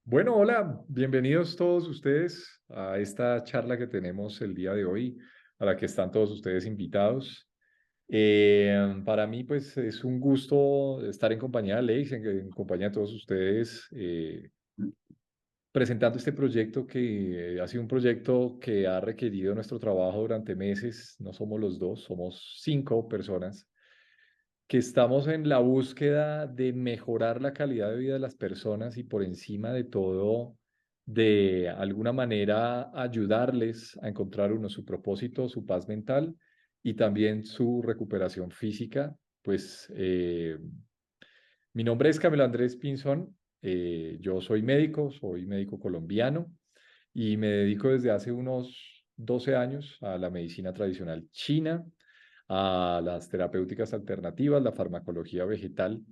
Bueno, hola, bienvenidos todos ustedes a esta charla que tenemos el día de hoy, a la que están todos ustedes invitados. Para mí, pues, es un gusto estar en compañía de Alex, en compañía de todos ustedes, presentando este proyecto que ha sido un proyecto que ha requerido nuestro trabajo durante meses. No somos los dos, somos 5 personas que estamos en la búsqueda de mejorar la calidad de vida de las personas y por encima de todo, de alguna manera ayudarles a encontrar uno su propósito, su paz mental y también su recuperación física. Mi nombre es Camilo Andrés Pinzón, yo soy médico colombiano y me dedico desde hace unos 12 años a la medicina tradicional china, a las terapéuticas alternativas, la farmacología vegetal.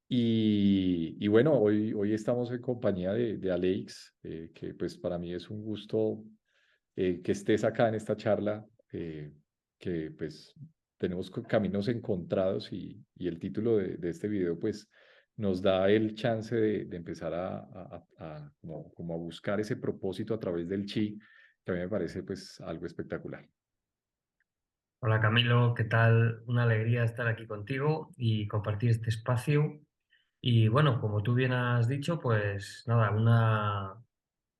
Y bueno, hoy estamos en compañía de Alex, que pues para mí es un gusto que estés acá en esta charla, que pues tenemos caminos encontrados y el título de este video pues nos da el chance de empezar como a buscar ese propósito a través del chi, que a mí me parece pues algo espectacular. Hola Camilo, ¿qué tal? Una alegría estar aquí contigo y compartir este espacio. Y bueno, como tú bien has dicho, pues nada,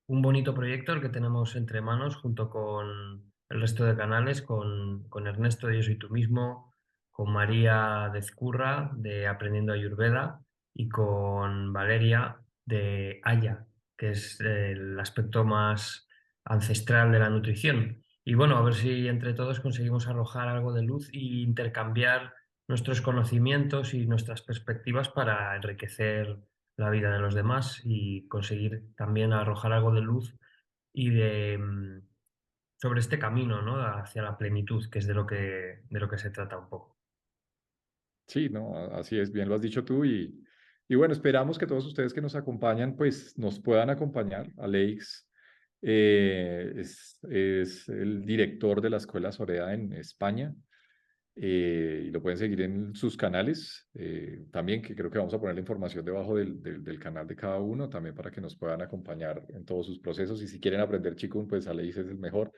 un bonito proyecto el que tenemos entre manos junto con el resto de canales, con Ernesto de Yo Soy Tú Mismo, con María de Ezcurra de Aprendiendo Ayurveda y con Valeria de Aya, que es el aspecto más ancestral de la nutrición. Y bueno, a ver si entre todos conseguimos arrojar algo de luz e intercambiar nuestros conocimientos y nuestras perspectivas para enriquecer la vida de los demás y conseguir también arrojar algo de luz y sobre este camino, ¿no? Hacia la plenitud, que es de lo que se trata un poco. Sí, no, así es, bien lo has dicho tú y bueno, esperamos que todos ustedes que nos acompañan, pues nos puedan acompañar. Alex es el director de la Escuela Sorea en España y lo pueden seguir en sus canales también, que creo que vamos a poner la información debajo del canal de cada uno, también para que nos puedan acompañar en todos sus procesos y si quieren aprender Qigong, pues Alex es el mejor.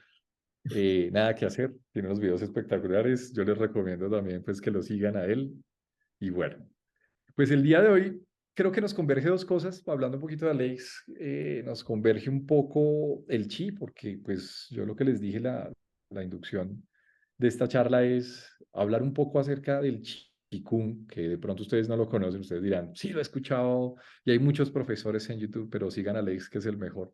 Nada que hacer, tiene unos videos espectaculares, yo les recomiendo también pues que lo sigan a él. Y bueno, pues el día de hoy creo que nos converge dos cosas, hablando un poquito de Alex, nos converge un poco el chi, porque pues yo lo que les dije, la inducción de esta charla es hablar un poco acerca del Qigong, que de pronto ustedes no lo conocen, ustedes dirán, sí, lo he escuchado y hay muchos profesores en YouTube, pero sigan a Alex, que es el mejor.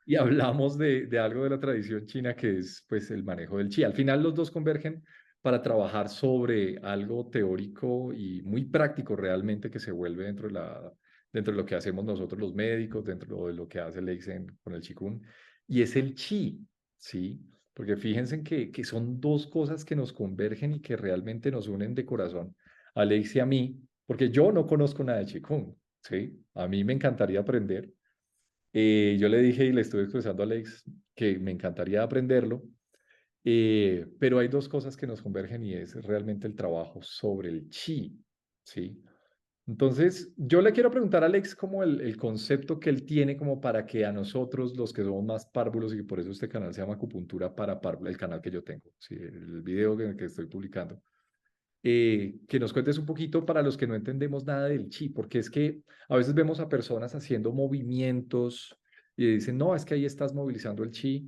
Y hablamos de algo de la tradición china que es pues el manejo del chi. Al final los dos convergen para trabajar sobre algo teórico y muy práctico realmente que se vuelve dentro de lo que hacemos nosotros los médicos, dentro de lo que hace Leixen con el Qigong, y es el chi, ¿sí? Porque fíjense que son dos cosas que nos convergen y que realmente nos unen de corazón, a Alex y a mí, porque yo no conozco nada de Qigong, ¿sí? A mí me encantaría aprender. Yo le dije y le estuve expresando a Alex que me encantaría aprenderlo, pero hay dos cosas que nos convergen y es realmente el trabajo sobre el chi, ¿sí? Entonces, yo le quiero preguntar a Alex como el concepto que él tiene como para que a nosotros, los que somos más párvulos, y por eso este canal se llama Acupuntura para Párvulos, el canal que yo tengo, ¿sí? El video que estoy publicando, que nos cuentes un poquito para los que no entendemos nada del chi, porque es que a veces vemos a personas haciendo movimientos y dicen, no, es que ahí estás movilizando el chi,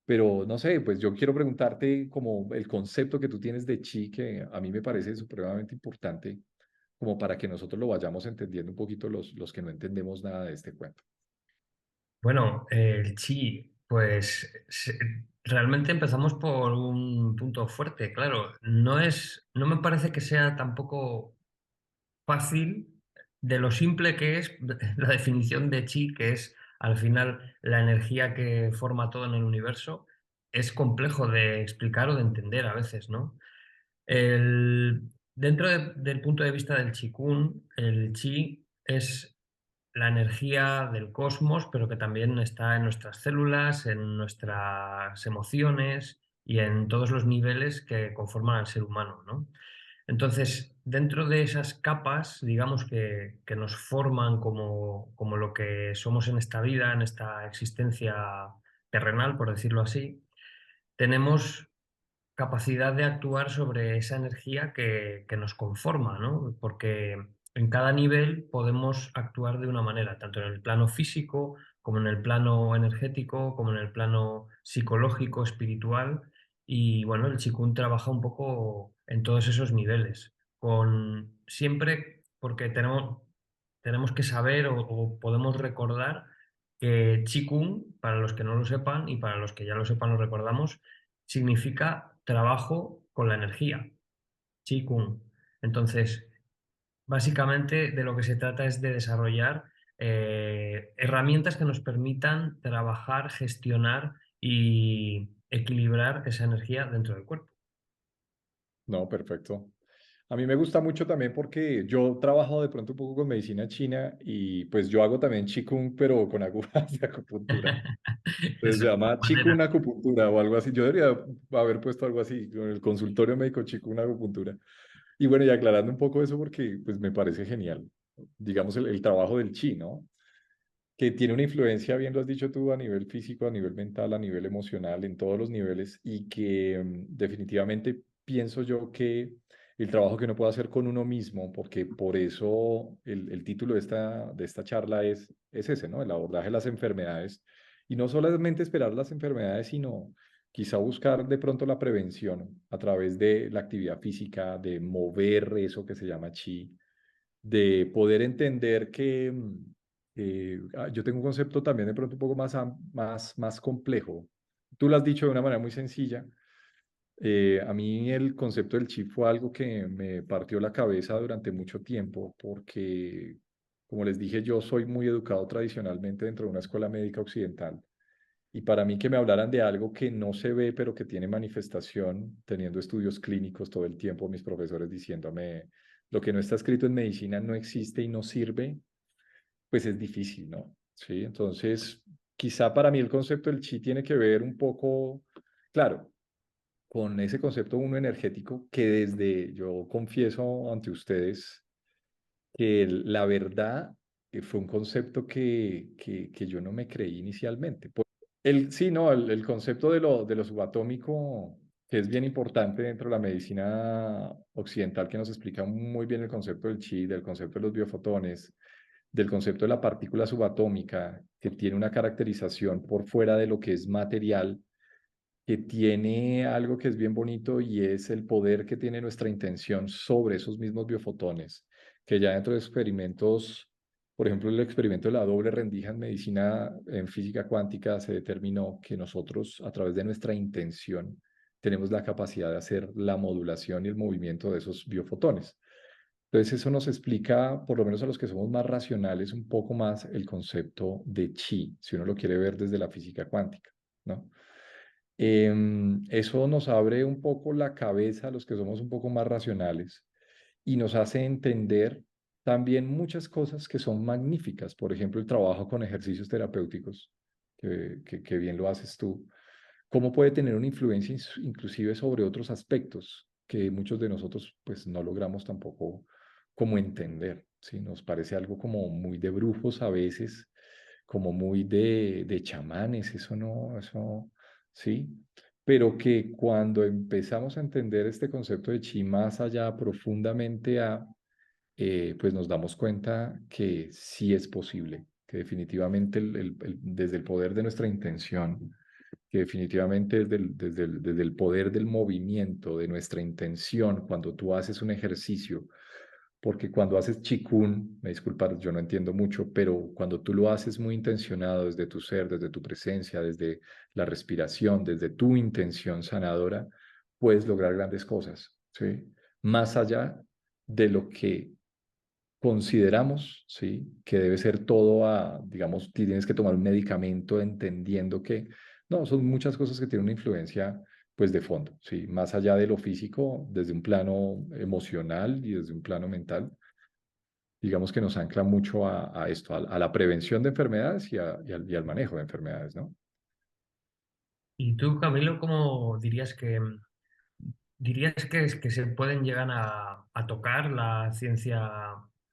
pero no sé, pues yo quiero preguntarte como el concepto que tú tienes de chi, que a mí me parece supremamente importante, como para que nosotros lo vayamos entendiendo un poquito los que no entendemos nada de este cuento. Bueno, el chi, pues realmente empezamos por un punto fuerte, claro. No me parece que sea tampoco fácil de lo simple que es la definición de chi, que es al final la energía que forma todo en el universo. Es complejo de explicar o de entender a veces, ¿no? Dentro del punto de vista del Qigong, el Qi es la energía del cosmos, pero que también está en nuestras células, en nuestras emociones y en todos los niveles que conforman al ser humano, ¿no? Entonces, dentro de esas capas, digamos que nos forman como lo que somos en esta vida, en esta existencia terrenal, por decirlo así, tenemos capacidad de actuar sobre esa energía que nos conforma, ¿no? Porque en cada nivel podemos actuar de una manera, tanto en el plano físico, como en el plano energético, como en el plano psicológico, espiritual. Y bueno, el Qigong trabaja un poco en todos esos niveles, con siempre, porque tenemos que saber o podemos recordar que Qigong, para los que no lo sepan y para los que ya lo sepan, lo recordamos, significa trabajo con la energía, Qigong. Entonces, básicamente de lo que se trata es de desarrollar herramientas que nos permitan trabajar, gestionar y equilibrar esa energía dentro del cuerpo. No, perfecto. A mí me gusta mucho también porque yo trabajo de pronto un poco con medicina china y pues yo hago también Qigong, pero con agujas de acupuntura. Entonces Eso se es llama una manera. Qigong acupuntura o algo así. Yo debería haber puesto algo así con el consultorio médico Qigong acupuntura. Y bueno, y aclarando un poco eso porque pues me parece genial. Digamos el trabajo del chi, ¿no? Que tiene una influencia, bien lo has dicho tú, a nivel físico, a nivel mental, a nivel emocional, en todos los niveles, y que definitivamente pienso yo que el trabajo que uno puede hacer con uno mismo, porque por eso el título de esta charla es ese, ¿no? El abordaje de las enfermedades, y no solamente esperar las enfermedades, sino quizá buscar de pronto la prevención a través de la actividad física, de mover eso que se llama chi, de poder entender que yo tengo un concepto también de pronto un poco más complejo. Tú lo has dicho de una manera muy sencilla. A mí el concepto del chip fue algo que me partió la cabeza durante mucho tiempo porque, como les dije, yo soy muy educado tradicionalmente dentro de una escuela médica occidental. Y para mí que me hablaran de algo que no se ve, pero que tiene manifestación, teniendo estudios clínicos todo el tiempo, mis profesores diciéndome, lo que no está escrito en medicina no existe y no sirve, pues es difícil, ¿no? Sí, entonces, quizá para mí el concepto del chi tiene que ver un poco, claro, con ese concepto uno energético que desde, yo confieso ante ustedes, que la verdad fue un concepto que yo no me creí inicialmente. Sí, no, el concepto de lo subatómico, que es bien importante dentro de la medicina occidental, que nos explica muy bien el concepto del chi, del concepto de los biofotones, del concepto de la partícula subatómica, que tiene una caracterización por fuera de lo que es material, que tiene algo que es bien bonito y es el poder que tiene nuestra intención sobre esos mismos biofotones, que ya dentro de experimentos, por ejemplo, el experimento de la doble rendija en medicina, en física cuántica, se determinó que nosotros, a través de nuestra intención, tenemos la capacidad de hacer la modulación y el movimiento de esos biofotones. Entonces, eso nos explica, por lo menos a los que somos más racionales, un poco más el concepto de chi, si uno lo quiere ver desde la física cuántica, ¿no? Eso nos abre un poco la cabeza a los que somos un poco más racionales y nos hace entender también muchas cosas que son magníficas. Por ejemplo, el trabajo con ejercicios terapéuticos, que bien lo haces tú. ¿Cómo puede tener una influencia inclusive sobre otros aspectos que muchos de nosotros pues no logramos tampoco como entender? ¿Sí? Nos parece algo como muy de brujos a veces, como muy de chamanes, eso no, eso, ¿sí? Pero que cuando empezamos a entender este concepto de chi más allá profundamente pues nos damos cuenta que sí es posible, que definitivamente desde el poder de nuestra intención, que definitivamente desde el poder del movimiento, de nuestra intención, cuando tú haces un ejercicio, porque cuando haces chikun, me disculpas, yo no entiendo mucho, pero cuando tú lo haces muy intencionado desde tu ser, desde tu presencia, desde la respiración, desde tu intención sanadora, puedes lograr grandes cosas, ¿sí? Más allá de lo que consideramos, ¿sí? Que debe ser todo digamos, tienes que tomar un medicamento entendiendo que, no, son muchas cosas que tienen una influencia, pues, de fondo, ¿sí? Más allá de lo físico, desde un plano emocional y desde un plano mental, digamos que nos ancla mucho a esto, a la prevención de enfermedades y al manejo de enfermedades, ¿no? ¿Y tú, Camilo, cómo dirías que ¿Dirías que se pueden llegar a tocar la ciencia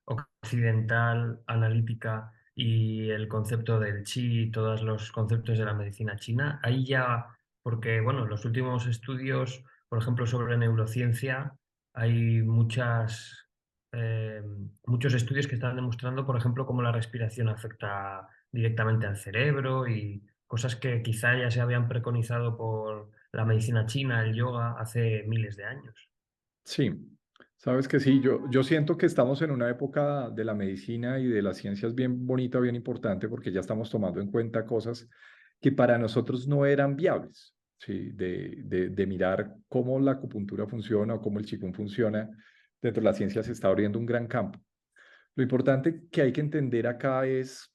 occidental, analítica y el concepto del chi y todos los conceptos de la medicina china? Ahí ya, porque bueno, los últimos estudios, por ejemplo, sobre neurociencia, hay muchos estudios que están demostrando, por ejemplo, cómo la respiración afecta directamente al cerebro y cosas que quizá ya se habían preconizado por la medicina china, el yoga, hace miles de años. Sí, sabes que sí, yo siento que estamos en una época de la medicina y de las ciencias bien bonita, bien importante, porque ya estamos tomando en cuenta cosas que para nosotros no eran viables, ¿sí? De mirar cómo la acupuntura funciona o cómo el qigong funciona. Dentro de la ciencia se está abriendo un gran campo. Lo importante que hay que entender acá es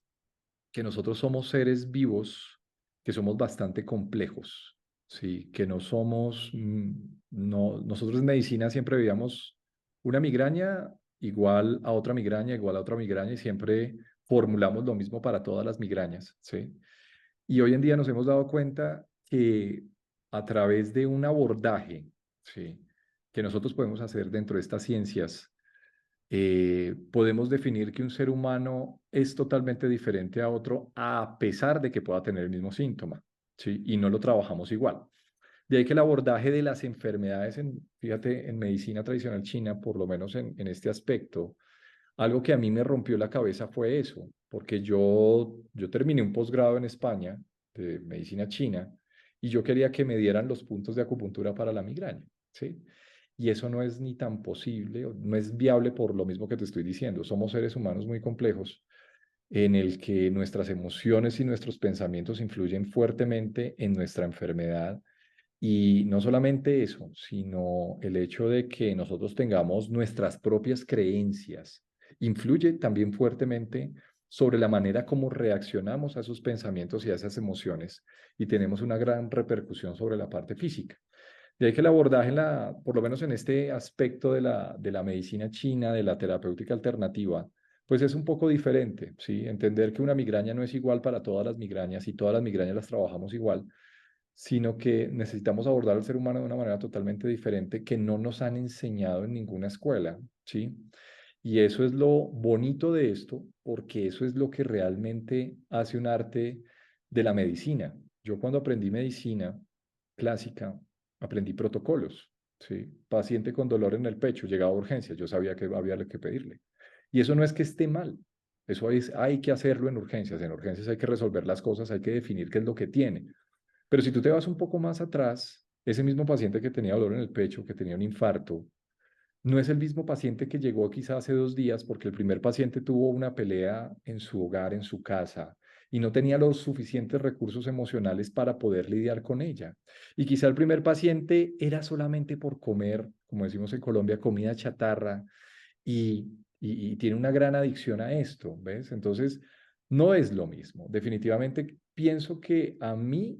que nosotros somos seres vivos, que somos bastante complejos, ¿sí? Que no somos, no, nosotros en medicina siempre veíamos una migraña igual a otra migraña, igual a otra migraña, y siempre formulamos lo mismo para todas las migrañas, ¿sí? Y hoy en día nos hemos dado cuenta que a través de un abordaje, ¿sí? Que nosotros podemos hacer dentro de estas ciencias, podemos definir que un ser humano es totalmente diferente a otro a pesar de que pueda tener el mismo síntoma, ¿sí? Y no lo trabajamos igual. De ahí que el abordaje de las enfermedades, fíjate, en medicina tradicional china, por lo menos en este aspecto, algo que a mí me rompió la cabeza fue eso, porque yo terminé un posgrado en España de medicina china y yo quería que me dieran los puntos de acupuntura para la migraña, ¿sí? Y eso no es ni tan posible, no es viable por lo mismo que te estoy diciendo. Somos seres humanos muy complejos en el que nuestras emociones y nuestros pensamientos influyen fuertemente en nuestra enfermedad. Y no solamente eso, sino el hecho de que nosotros tengamos nuestras propias creencias, influye también fuertemente sobre la manera como reaccionamos a esos pensamientos y a esas emociones y tenemos una gran repercusión sobre la parte física. De ahí que el abordaje, por lo menos en este aspecto de la medicina china, de la terapéutica alternativa, pues es un poco diferente, ¿sí? Entender que una migraña no es igual para todas las migrañas y todas las migrañas las trabajamos igual, sino que necesitamos abordar al ser humano de una manera totalmente diferente que no nos han enseñado en ninguna escuela, ¿sí? Y eso es lo bonito de esto, porque eso es lo que realmente hace un arte de la medicina. Yo cuando aprendí medicina clásica, aprendí protocolos, ¿sí? Paciente con dolor en el pecho, llegaba a urgencias, yo sabía que había que pedirle. Y eso no es que esté mal, eso es, hay que hacerlo en urgencias hay que resolver las cosas, hay que definir qué es lo que tiene. Pero si tú te vas un poco más atrás, ese mismo paciente que tenía dolor en el pecho, que tenía un infarto, no es el mismo paciente que llegó quizá hace 2 días porque el primer paciente tuvo una pelea en su hogar, en su casa, y no tenía los suficientes recursos emocionales para poder lidiar con ella. Y quizá el primer paciente era solamente por comer, como decimos en Colombia, comida chatarra, y tiene una gran adicción a esto, ¿ves? Entonces, no es lo mismo. Definitivamente pienso que a mí,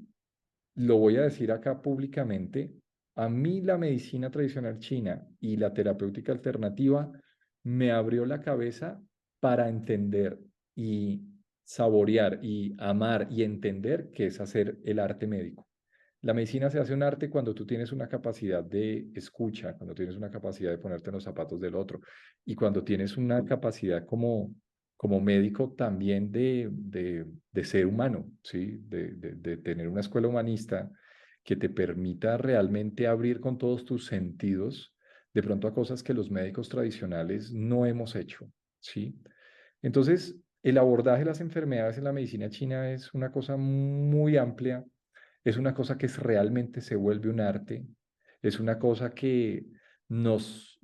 lo voy a decir acá públicamente, a mí la medicina tradicional china y la terapéutica alternativa me abrió la cabeza para entender y saborear y amar y entender qué es hacer el arte médico. La medicina se hace un arte cuando tú tienes una capacidad de escucha, cuando tienes una capacidad de ponerte en los zapatos del otro y cuando tienes una capacidad como médico también de ser humano, ¿sí? De tener una escuela humanista que te permita realmente abrir con todos tus sentidos de pronto a cosas que los médicos tradicionales no hemos hecho, ¿sí? Entonces, el abordaje de las enfermedades en la medicina china es una cosa muy amplia, es una cosa que realmente se vuelve un arte, es una cosa que nos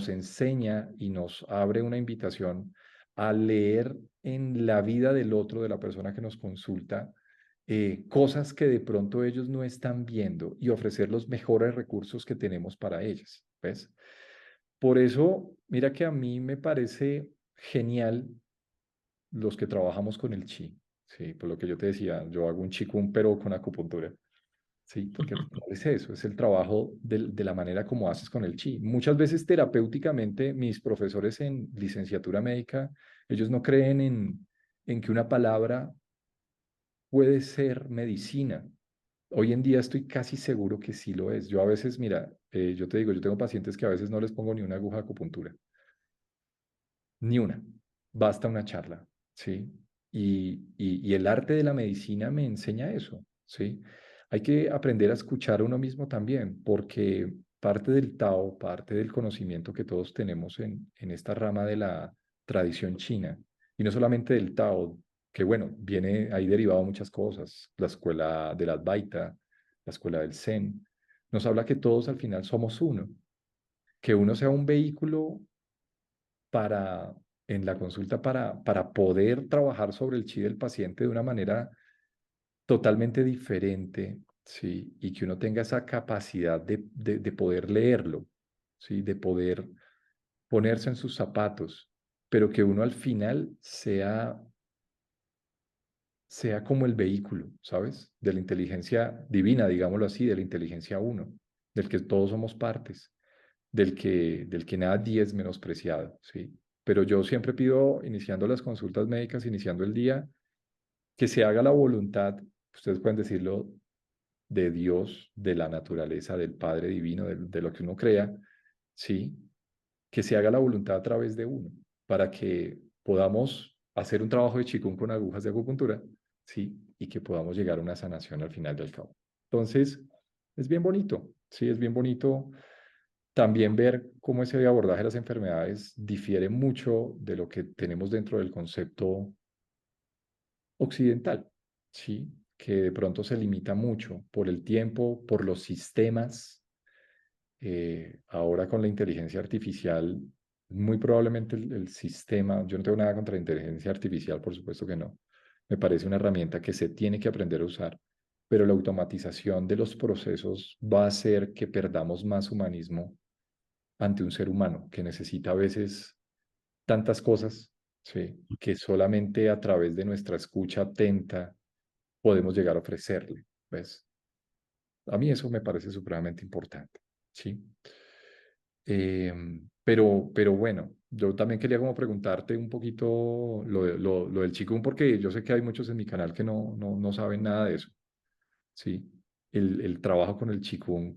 enseña y nos abre una invitación a leer en la vida del otro, de la persona que nos consulta, cosas que de pronto ellos no están viendo y ofrecer los mejores recursos que tenemos para ellas, ¿ves? Por eso, mira que a mí me parece genial los que trabajamos con el chi, sí, por lo que yo te decía, yo hago un chikung pero con acupuntura. Sí, porque al final es eso, es el trabajo de la manera como haces con el chi. Muchas veces terapéuticamente, mis profesores en licenciatura médica, ellos no creen en que una palabra puede ser medicina Hoy en día estoy casi seguro que sí lo es. Yo a veces, mira, yo te digo, yo tengo pacientes que a veces no les pongo ni una aguja de acupuntura, ni una. Basta una charla, ¿sí? Y el arte de la medicina me enseña eso, ¿sí? Hay que aprender a escuchar a uno mismo también, porque parte del Tao, parte del conocimiento que todos tenemos en esta rama de la tradición china, y no solamente del Tao, que bueno, viene ahí derivado muchas cosas, la escuela del Advaita, la escuela del Zen, nos habla que todos al final somos uno, que uno sea un vehículo para, en la consulta para poder trabajar sobre el chi del paciente de una manera totalmente diferente, ¿sí? Y que uno tenga esa capacidad de poder leerlo, ¿sí? De poder ponerse en sus zapatos, pero que uno al final sea como el vehículo, ¿sabes? De la inteligencia divina, digámoslo así, de la inteligencia uno, del que todos somos partes, del que nadie es menospreciado, ¿sí? Pero yo siempre pido, iniciando las consultas médicas, iniciando el día, que se haga la voluntad, ustedes pueden decirlo, de Dios, de la naturaleza, del Padre Divino, de lo que uno crea, ¿sí? Que se haga la voluntad a través de uno, para que podamos hacer un trabajo de Qigong con agujas de acupuntura, ¿sí? Y que podamos llegar a una sanación al final del cabo. Entonces, es bien bonito, ¿sí? Es bien bonito también ver cómo ese abordaje de las enfermedades difiere mucho de lo que tenemos dentro del concepto occidental, ¿sí? Que de pronto se limita mucho por el tiempo, por los sistemas. Ahora con la inteligencia artificial, muy probablemente el sistema, yo no tengo nada contra la inteligencia artificial, por supuesto que no. Me parece una herramienta que se tiene que aprender a usar, pero la automatización de los procesos va a hacer que perdamos más humanismo ante un ser humano que necesita a veces tantas cosas, ¿sí? Que solamente a través de nuestra escucha atenta podemos llegar a ofrecerle, ¿ves? A mí eso me parece supremamente importante, ¿sí? Pero bueno, yo también quería como preguntarte un poquito lo del Qigong, porque yo sé que hay muchos en mi canal que no saben nada de eso, ¿sí? El trabajo con el Qigong,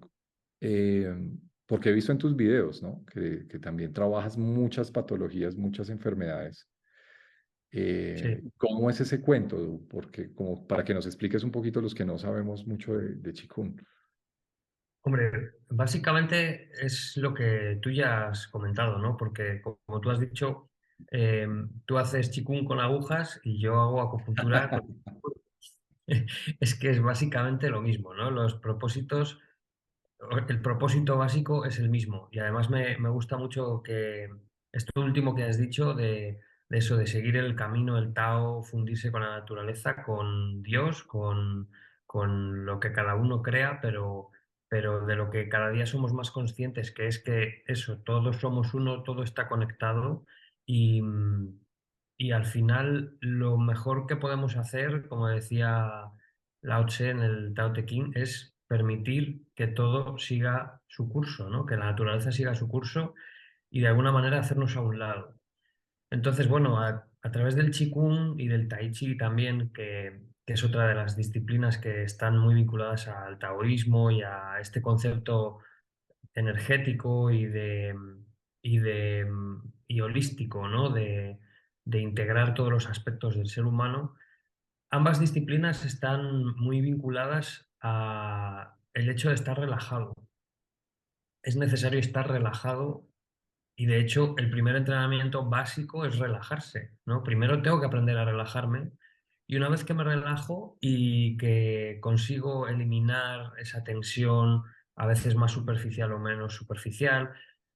porque he visto en tus videos, ¿no? Que también trabajas muchas patologías, muchas enfermedades. Sí. ¿Cómo es ese cuento? Porque como para que nos expliques un poquito los que no sabemos mucho de Qigong. Hombre, básicamente es lo que tú ya has comentado, ¿no? Porque como tú has dicho, tú haces chikun con agujas y yo hago acupuntura con... Es que es básicamente lo mismo, ¿no? Los propósitos, el propósito básico es el mismo. Y además me gusta mucho que esto último que has dicho de eso, de seguir el camino, el Tao, fundirse con la naturaleza, con Dios, con lo que cada uno crea, pero de lo que cada día somos más conscientes, que es que eso, todos somos uno, todo está conectado y, y al final lo mejor que podemos hacer, como decía Lao Tse en el Tao Te Ching, es permitir que todo siga su curso, ¿no? Que la naturaleza siga su curso y de alguna manera hacernos a un lado. Entonces, bueno, a través del Qigong y del Tai Chi también, que es otra de las disciplinas que están muy vinculadas al taoísmo y a este concepto energético y holístico, ¿no? De integrar todos los aspectos del ser humano. Ambas disciplinas están muy vinculadas a el hecho de estar relajado. Es necesario estar relajado y de hecho el primer entrenamiento básico es relajarse, ¿no? Primero tengo que aprender a relajarme y una vez que me relajo y que consigo eliminar esa tensión, a veces más superficial o menos superficial,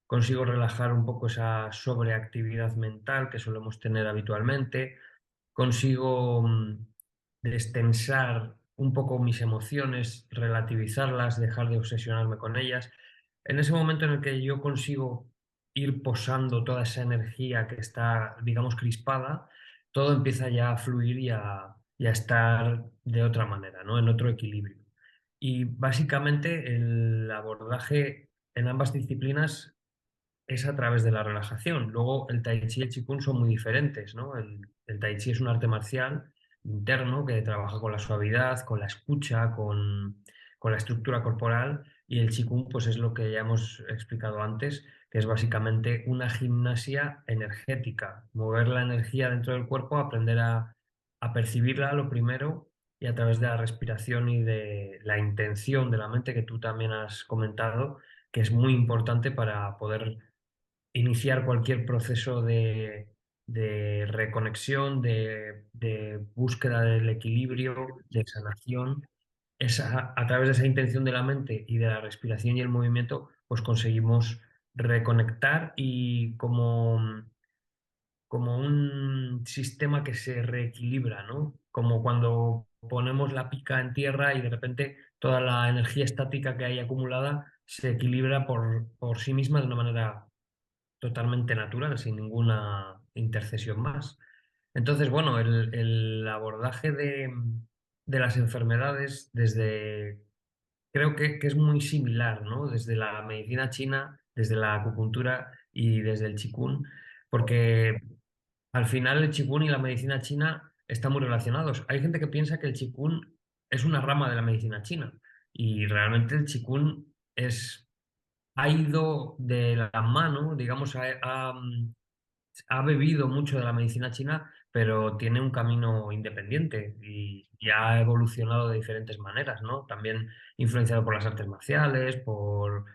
consigo relajar un poco esa sobreactividad mental que solemos tener habitualmente, consigo destensar un poco mis emociones, relativizarlas, dejar de obsesionarme con ellas. En ese momento en el que yo consigo ir posando toda esa energía que está, digamos, crispada, todo empieza ya a fluir y a estar de otra manera, ¿no? En otro equilibrio. Y básicamente el abordaje en ambas disciplinas es a través de la relajación. Luego el tai chi y el qigong son muy diferentes, ¿no? El tai chi es un arte marcial interno que trabaja con la suavidad, con la escucha, con la estructura corporal. Y el Qigong, pues es lo que ya hemos explicado antes, que es básicamente una gimnasia energética, mover la energía dentro del cuerpo, aprender a percibirla lo primero y a través de la respiración y de la intención de la mente que tú también has comentado, que es muy importante para poder iniciar cualquier proceso de reconexión, de búsqueda del equilibrio, de sanación. A través de esa intención de la mente y de la respiración y el movimiento, pues conseguimos reconectar y como un sistema que se reequilibra, ¿no? Como cuando ponemos la pica en tierra y de repente toda la energía estática que hay acumulada se equilibra por sí misma de una manera totalmente natural, sin ninguna intercesión más. Entonces, bueno, el abordaje de las enfermedades desde, creo que es muy similar, ¿no? Desde la medicina china, desde la acupuntura y desde el Qigong, porque al final el Qigong y la medicina china están muy relacionados. Hay gente que piensa que el Qigong es una rama de la medicina china y realmente el Qigong es, ha ido de la mano, digamos, ha bebido mucho de la medicina china, pero tiene un camino independiente y ha evolucionado de diferentes maneras, ¿no? También influenciado por las artes marciales, por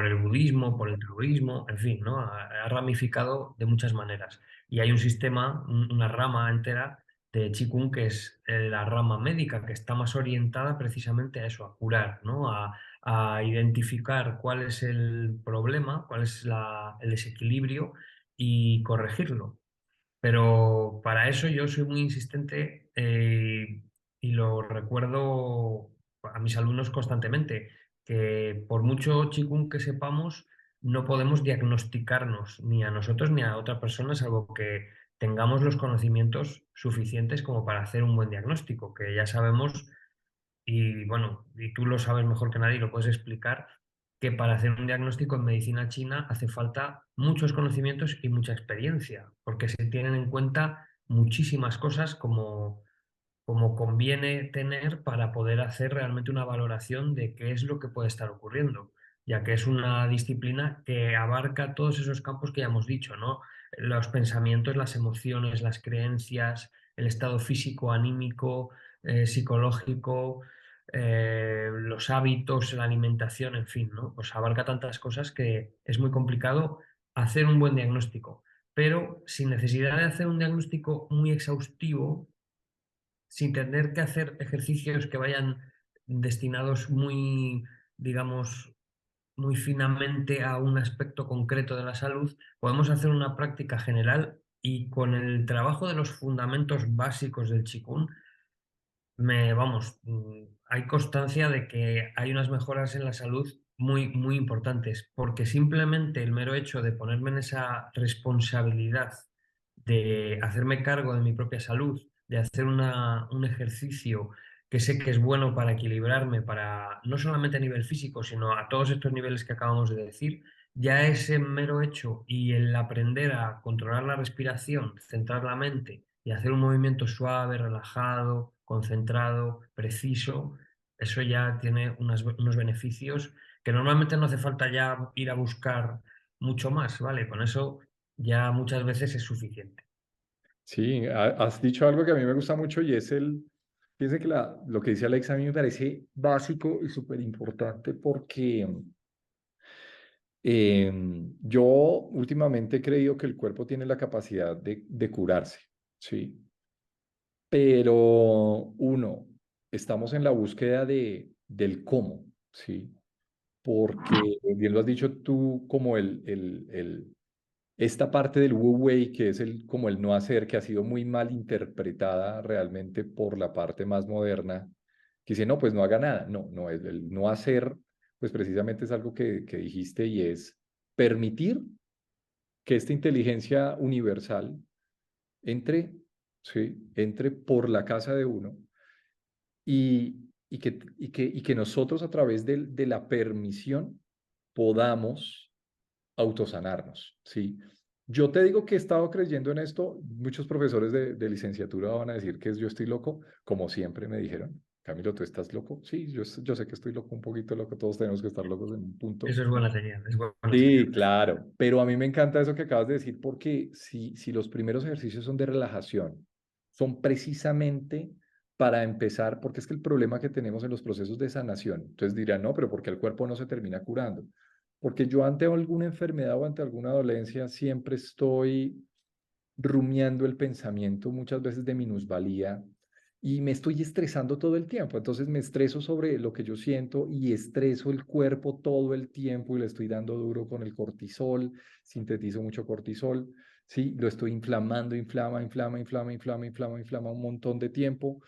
el budismo, por el taoísmo, en fin, ¿no? Ha ramificado de muchas maneras. Y hay un sistema, una rama entera de Qigong que es la rama médica, que está más orientada precisamente a eso, a curar, ¿no? A identificar cuál es el problema, cuál es el desequilibrio y corregirlo. Pero para eso yo soy muy insistente y lo recuerdo a mis alumnos constantemente, que por mucho Qigong que sepamos, no podemos diagnosticarnos ni a nosotros ni a otra persona, salvo que tengamos los conocimientos suficientes como para hacer un buen diagnóstico, que ya sabemos y bueno, y tú lo sabes mejor que nadie, lo puedes explicar, que para hacer un diagnóstico en medicina china hace falta muchos conocimientos y mucha experiencia, porque se tienen en cuenta muchísimas cosas como conviene tener para poder hacer realmente una valoración de qué es lo que puede estar ocurriendo, ya que es una disciplina que abarca todos esos campos que ya hemos dicho, ¿no? Los pensamientos, las emociones, las creencias, el estado físico, anímico, psicológico, los hábitos, la alimentación, en fin, ¿no? Pues abarca tantas cosas que es muy complicado hacer un buen diagnóstico, pero sin necesidad de hacer un diagnóstico muy exhaustivo, sin tener que hacer ejercicios que vayan destinados muy, digamos, muy finamente a un aspecto concreto de la salud, podemos hacer una práctica general y con el trabajo de los fundamentos básicos del Qigong vamos, hay constancia de que hay unas mejoras en la salud muy, muy importantes, porque simplemente el mero hecho de ponerme en esa responsabilidad de hacerme cargo de mi propia salud, de hacer un ejercicio que sé que es bueno para equilibrarme, para no solamente a nivel físico, sino a todos estos niveles que acabamos de decir, ya ese mero hecho y el aprender a controlar la respiración, centrar la mente y hacer un movimiento suave, relajado, concentrado, preciso, eso ya tiene unos beneficios que normalmente no hace falta ya ir a buscar mucho más, ¿vale? Con eso ya muchas veces es suficiente. Sí, has dicho algo que a mí me gusta mucho y es fíjense que lo que dice Alexa a mí me parece básico y súper importante porque yo últimamente he creído que el cuerpo tiene la capacidad de curarse, ¿sí? Pero uno, estamos en la búsqueda del cómo, ¿sí? Porque bien lo has dicho tú, como esta parte del Wu Wei, que es como el no hacer, que ha sido muy mal interpretada realmente por la parte más moderna, que dice, no, pues no haga nada. No, no, el no hacer, pues precisamente es algo que dijiste y es permitir que esta inteligencia universal entre, ¿sí? Entre por la casa de uno y que nosotros a través de la permisión podamos autosanarnos, ¿sí? Yo te digo que he estado creyendo en esto. Muchos profesores de licenciatura van a decir que yo estoy loco, como siempre me dijeron. Camilo, ¿tú estás loco? Sí, yo sé que estoy loco, un poquito loco. Todos tenemos que estar locos en un punto. Eso es buena señal, es buena Sí, señal. claro, pero a mí me encanta eso que acabas de decir porque si los primeros ejercicios son de relajación, son precisamente para empezar, porque es que el problema que tenemos en los procesos de sanación, entonces dirán, no, pero porque el cuerpo no se termina curando? Porque yo ante alguna enfermedad o ante alguna dolencia siempre estoy rumiando el pensamiento muchas veces de minusvalía y me estoy estresando todo el tiempo. Entonces me estreso sobre lo que yo siento y estreso el cuerpo todo el tiempo y le estoy dando duro con el cortisol, sintetizo mucho cortisol, ¿sí? Lo estoy inflamando, inflama un montón de tiempo.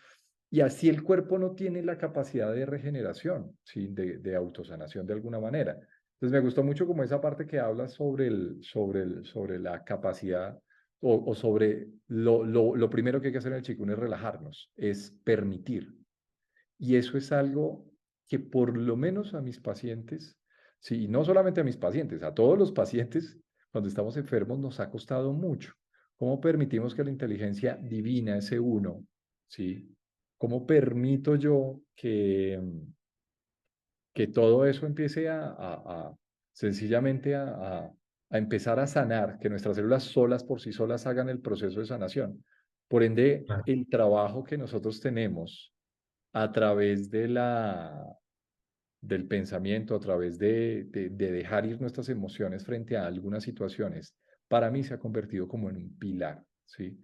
Y así el cuerpo no tiene la capacidad de regeneración, ¿sí? De autosanación de alguna manera. Entonces me gustó mucho como esa parte que habla sobre la capacidad o sobre lo primero que hay que hacer en el Qigong es relajarnos, es permitir. Y eso es algo que por lo menos a mis pacientes, sí, y no solamente a mis pacientes, a todos los pacientes, cuando estamos enfermos nos ha costado mucho. ¿Cómo permitimos que la inteligencia divina, ese uno, sí? ¿Cómo permito yo que todo eso empiece sencillamente a empezar a sanar, que nuestras células solas por sí solas hagan el proceso de sanación? Por ende, Claro, el trabajo que nosotros tenemos a través del pensamiento, a través de dejar ir nuestras emociones frente a algunas situaciones, para mí se ha convertido como en un pilar, ¿sí?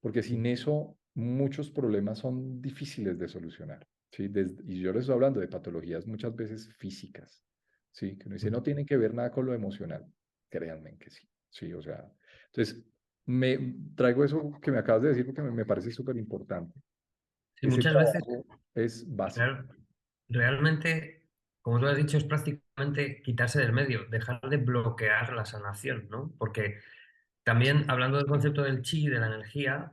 Porque sin eso muchos problemas son difíciles de solucionar, ¿sí? Y yo les estoy hablando de patologías muchas veces físicas, ¿sí? Que uno dice, no tienen que ver nada con lo emocional. Créanme que sí, ¿sí? O sea, entonces, me traigo eso que me acabas de decir porque me parece súper importante. sí, Ese muchas veces trabajo es básico. real- realmente, como tú has dicho, es prácticamente quitarse del medio, dejar de bloquear la sanación, ¿no? Porque también hablando del concepto del chi, de la energía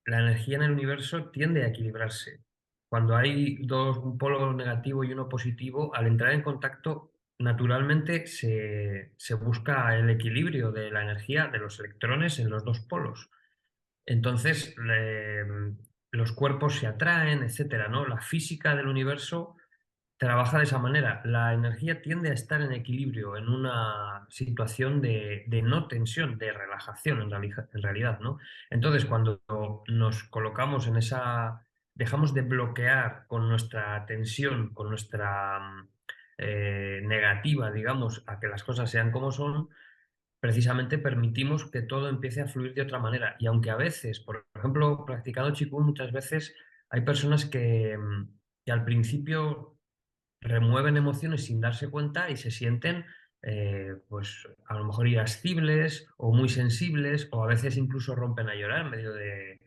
en el universo tiende a equilibrarse. Cuando hay dos, un polo negativo y uno positivo, al entrar en contacto, naturalmente se busca el equilibrio de la energía de los electrones en los dos polos. Entonces, los cuerpos se atraen, etcétera, ¿no? La física del universo trabaja de esa manera. La energía tiende a estar en equilibrio, en una situación de no tensión, de relajación en realidad, ¿no? Entonces, cuando nos colocamos en esa, dejamos de bloquear con nuestra tensión, con nuestra negativa, digamos, a que las cosas sean como son, precisamente permitimos que todo empiece a fluir de otra manera. Y aunque a veces, por ejemplo, practicando Qigong, muchas veces hay personas que al principio remueven emociones sin darse cuenta y se sienten, pues a lo mejor irascibles o muy sensibles o a veces incluso rompen a llorar en medio de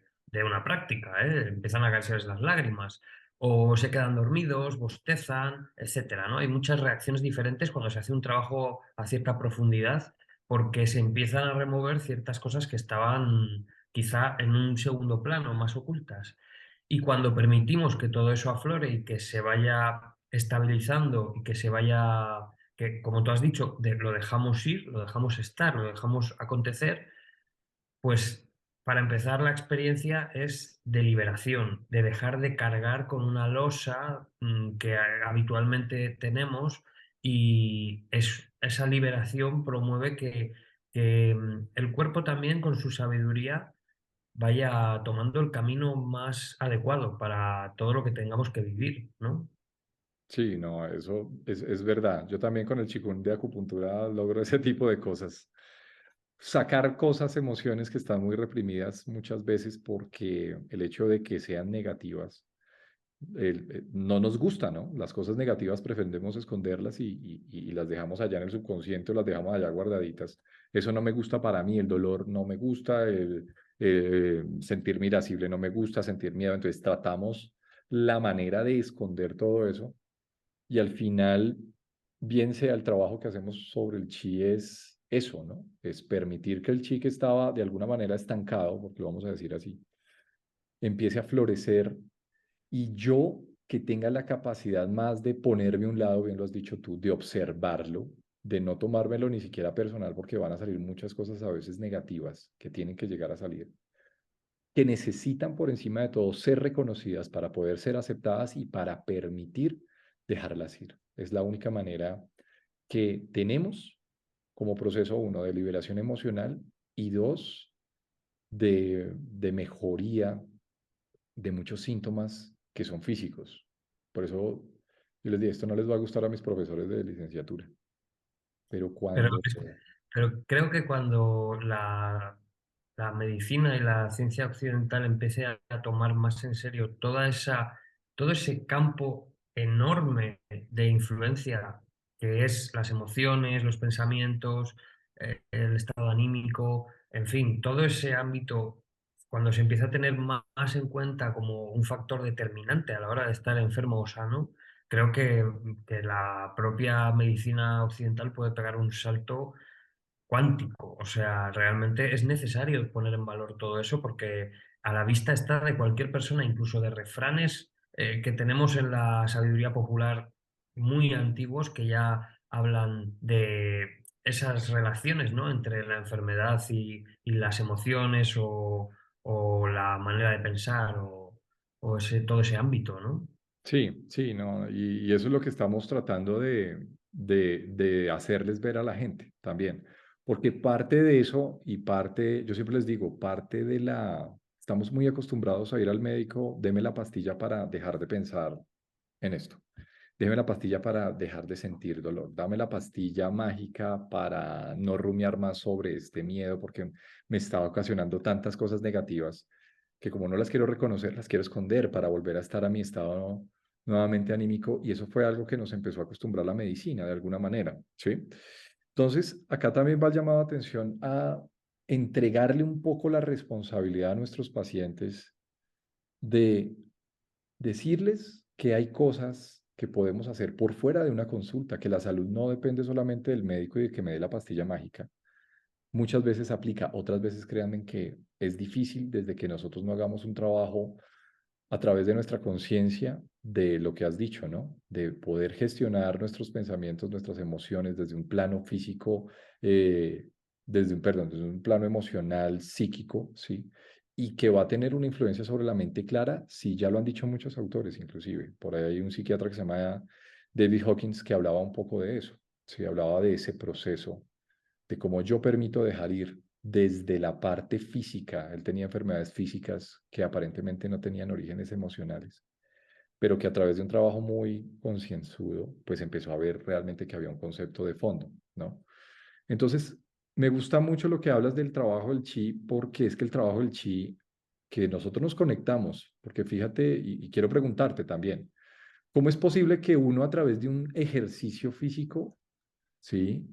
una práctica, ¿eh? Empiezan a caerse las lágrimas o se quedan dormidos, bostezan, etcétera, ¿no? Hay muchas reacciones diferentes cuando se hace un trabajo a cierta profundidad porque se empiezan a remover ciertas cosas que estaban quizá en un segundo plano, más ocultas. Y cuando permitimos que todo eso aflore y que se vaya estabilizando y que se vaya, que como tú has dicho, lo dejamos ir, lo dejamos estar, lo dejamos acontecer, pues para empezar la experiencia es de liberación, de dejar de cargar con una losa que habitualmente tenemos y esa liberación promueve que el cuerpo también con su sabiduría vaya tomando el camino más adecuado para todo lo que tengamos que vivir, ¿no? Sí, no, eso es verdad. Yo también con el Qigong de acupuntura logro ese tipo de cosas. Sacar cosas, emociones que están muy reprimidas muchas veces porque el hecho de que sean negativas no nos gusta, ¿no? Las cosas negativas preferimos esconderlas y las dejamos allá en el subconsciente o las dejamos allá guardaditas. Eso no me gusta para mí, el dolor no me gusta, sentirme irascible no me gusta, sentir miedo. Entonces tratamos la manera de esconder todo eso y al final, bien sea el trabajo que hacemos sobre el chi es eso, ¿no? Es permitir que el chi que estaba de alguna manera estancado, porque lo vamos a decir así, empiece a florecer y yo que tenga la capacidad más de ponerme a un lado, bien lo has dicho tú, de observarlo, de no tomármelo ni siquiera personal porque van a salir muchas cosas a veces negativas que tienen que llegar a salir, que necesitan por encima de todo ser reconocidas para poder ser aceptadas y para permitir dejarlas ir. Es la única manera que tenemos como proceso, uno, de liberación emocional y dos, de mejoría de muchos síntomas que son físicos. Por eso yo les dije, esto no les va a gustar a mis profesores de licenciatura, pero Pero, cuando... pero creo que cuando la medicina y la ciencia occidental empiece a tomar más en serio todo ese campo enorme de influencia que es las emociones, los pensamientos, el estado anímico, en fin, todo ese ámbito, cuando se empieza a tener más en cuenta como un factor determinante a la hora de estar enfermo o sano, creo que la propia medicina occidental puede pegar un salto cuántico. O sea, realmente es necesario poner en valor todo eso porque a la vista está de cualquier persona, incluso de refranes que tenemos en la sabiduría popular muy antiguos que ya hablan de esas relaciones, ¿no? Entre la enfermedad y las emociones o la manera de pensar o todo ese ámbito, ¿no? Sí, sí, no, y eso es lo que estamos tratando de hacerles ver a la gente también, porque parte de eso y parte, yo siempre les digo, parte de estamos muy acostumbrados a ir al médico, deme la pastilla para dejar de pensar en esto, deme la pastilla para dejar de sentir dolor, dame la pastilla mágica para no rumiar más sobre este miedo, porque me está ocasionando tantas cosas negativas que como no las quiero reconocer, las quiero esconder para volver a estar a mi estado nuevamente anímico, y eso fue algo que nos empezó a acostumbrar la medicina de alguna manera, ¿sí? Entonces, acá también va el llamado de atención a entregarle un poco la responsabilidad a nuestros pacientes de decirles que hay cosas que podemos hacer por fuera de una consulta, que la salud no depende solamente del médico y de que me dé la pastilla mágica. Muchas veces aplica, otras veces créanme que es difícil desde que nosotros no hagamos un trabajo a través de nuestra conciencia de lo que has dicho, ¿no? De poder gestionar nuestros pensamientos, nuestras emociones desde un plano físico, eh, desde un plano emocional, psíquico, ¿sí? Y que va a tener una influencia sobre la mente clara, sí, ya lo han dicho muchos autores, inclusive. Por ahí hay un psiquiatra que se llama David Hawkins que hablaba un poco de eso, sí, hablaba de ese proceso, de cómo yo permito dejar ir desde la parte física. Él tenía enfermedades físicas que aparentemente no tenían orígenes emocionales, pero que a través de un trabajo muy concienzudo, pues empezó a ver realmente que había un concepto de fondo, ¿no? Entonces, me gusta mucho lo que hablas del trabajo del chi, porque es que el trabajo del chi, que nosotros nos conectamos, porque fíjate, y quiero preguntarte también, ¿cómo es posible que uno a través de un ejercicio físico, sí,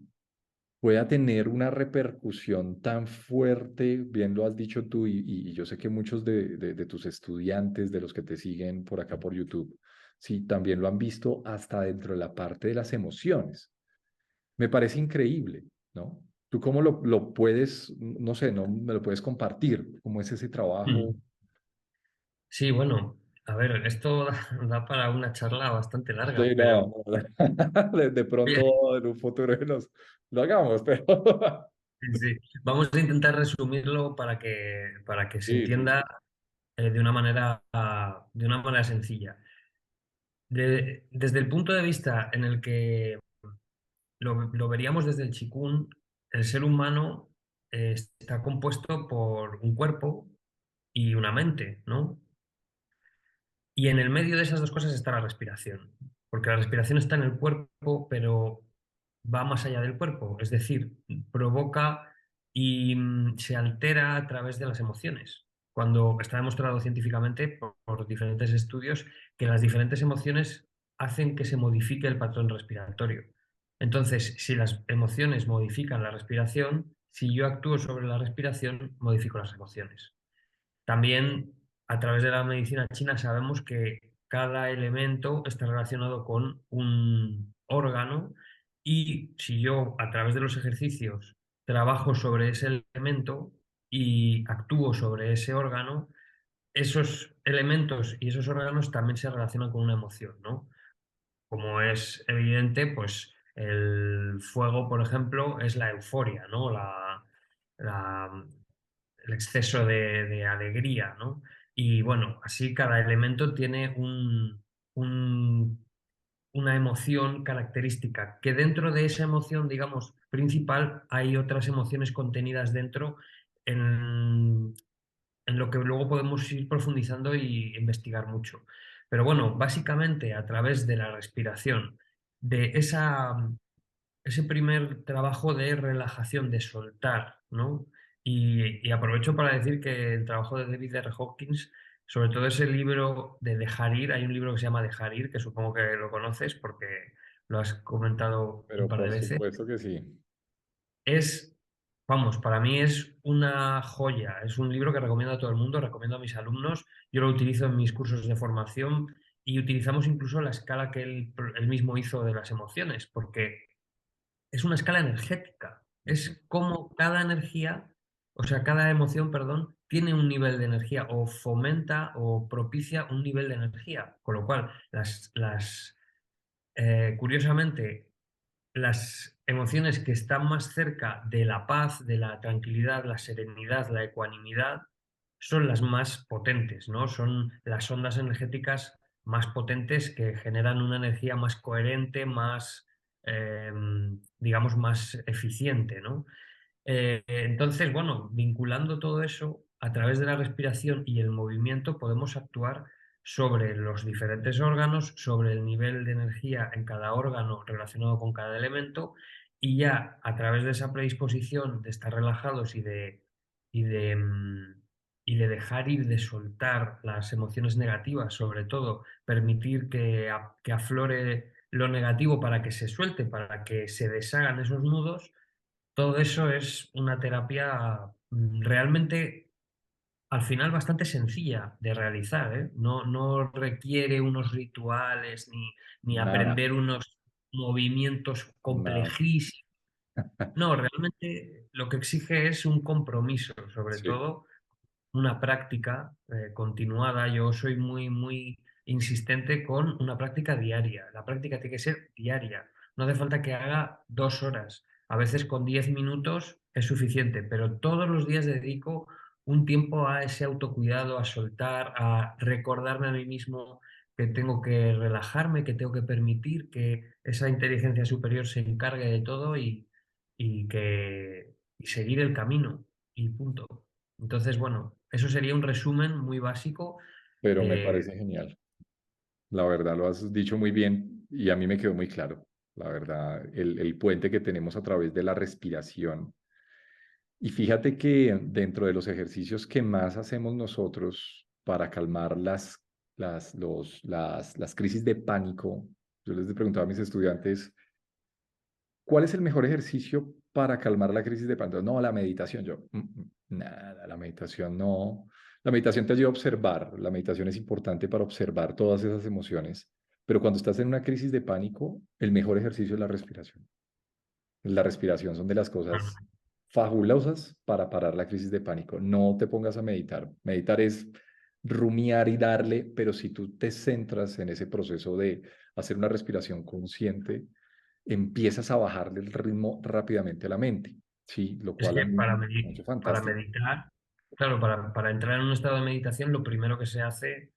pueda tener una repercusión tan fuerte? Bien lo has dicho tú, y yo sé que muchos de tus estudiantes, de los que te siguen por acá por YouTube, sí, también lo han visto hasta dentro de la parte de las emociones. Me parece increíble, ¿no? ¿Tú cómo lo puedes, no sé, no me lo puedes compartir? ¿Cómo es ese trabajo? Mm. Sí, bueno, a ver, esto da para una charla bastante larga, Sí, pero no, de pronto en un futuro lo hagamos, pero... sí, sí. Vamos a intentar resumirlo para que se Sí, sí, entienda sí. de una manera sencilla. Desde el punto de vista en el que lo veríamos desde el Qigong, el ser humano está compuesto por un cuerpo y una mente, ¿no? Y en el medio de esas dos cosas está la respiración, porque la respiración está en el cuerpo, pero va más allá del cuerpo, es decir, provoca y se altera a través de las emociones. Cuando está demostrado científicamente por diferentes estudios que las diferentes emociones hacen que se modifique el patrón respiratorio. Entonces, si las emociones modifican la respiración, si yo actúo sobre la respiración, modifico las emociones. También a través de la medicina china sabemos que cada elemento está relacionado con un órgano y si yo a través de los ejercicios trabajo sobre ese elemento y actúo sobre ese órgano, esos elementos y esos órganos también se relacionan con una emoción, ¿no? Como es evidente, pues El fuego, por ejemplo, es la euforia, ¿no? La- el exceso de alegría, ¿no? Y bueno, así cada elemento tiene un- una emoción característica, que dentro de esa emoción, digamos, principal, hay otras emociones contenidas dentro en, en lo que luego podemos ir profundizando y investigar mucho. Pero bueno, básicamente a través de la respiración, de ese primer trabajo de relajación, de soltar, ¿no? Y aprovecho para decir que el trabajo de David R. Hawkins, sobre todo ese libro de Dejar ir, hay un libro que se llama Dejar ir, que supongo que lo conoces porque lo has comentado un Pero par de por veces, supuesto que sí. es, vamos, para mí es una joya, es un libro que recomiendo a todo el mundo, recomiendo a mis alumnos, yo lo utilizo en mis cursos de formación y utilizamos incluso la escala que él mismo hizo de las emociones, porque es una escala energética. Ujú. Es como cada energía, o sea, cada emoción, perdón, tiene un nivel de energía o fomenta o propicia un nivel de energía. Con lo cual, curiosamente, las emociones que están más cerca de la paz, de la tranquilidad, la serenidad, la ecuanimidad, son las más potentes, ¿no? Son las ondas energéticas más potentes que generan una energía más coherente, más, eh, digamos, más eficiente, ¿no? Entonces, bueno, vinculando todo eso, a través de la respiración y el movimiento podemos actuar sobre los diferentes órganos, sobre el nivel de energía en cada órgano relacionado con cada elemento y ya a través de esa predisposición de estar relajados y de, mm, y de dejar ir, de soltar las emociones negativas, sobre todo permitir que aflore lo negativo para que se suelte, para que se deshagan esos nudos, todo eso es una terapia realmente al final bastante sencilla de realizar, ¿eh? No requiere unos rituales ni Nada, aprender unos movimientos nada. complejísimos. No, realmente lo que exige es un compromiso, sobre Sí, todo una práctica continuada. Yo soy muy insistente con una práctica diaria. La práctica tiene que ser diaria. No hace falta que haga 2 horas. A veces con 10 minutos es suficiente, pero todos los días dedico un tiempo a ese autocuidado, a soltar, a recordarme a mí mismo que tengo que relajarme, que tengo que permitir que esa inteligencia superior se encargue de todo y seguir el camino y punto. Entonces, bueno, eso sería un resumen muy básico pero me de... parece genial. La verdad, lo has dicho muy bien y a mí me quedó muy claro. La verdad, el puente que tenemos a través de la respiración. Y fíjate que dentro de los ejercicios que más hacemos nosotros para calmar las crisis de pánico, yo les preguntaba a mis estudiantes, ¿cuál es el mejor ejercicio para calmar la crisis de pánico? No, la meditación. Yo, nada, la meditación no. La meditación te ayuda a observar. La meditación es importante para observar todas esas emociones. Pero cuando estás en una crisis de pánico, el mejor ejercicio es la respiración. La respiración son de las cosas fabulosas para parar la crisis de pánico. No te pongas a meditar. Meditar es rumiar y darle, pero si tú te centras en ese proceso de hacer una respiración consciente, empiezas a bajarle el ritmo rápidamente a la mente, ¿sí? Lo Es cual a que mí me ha hecho para fantástico. meditar, claro, para entrar en un estado de meditación, lo primero que se hace,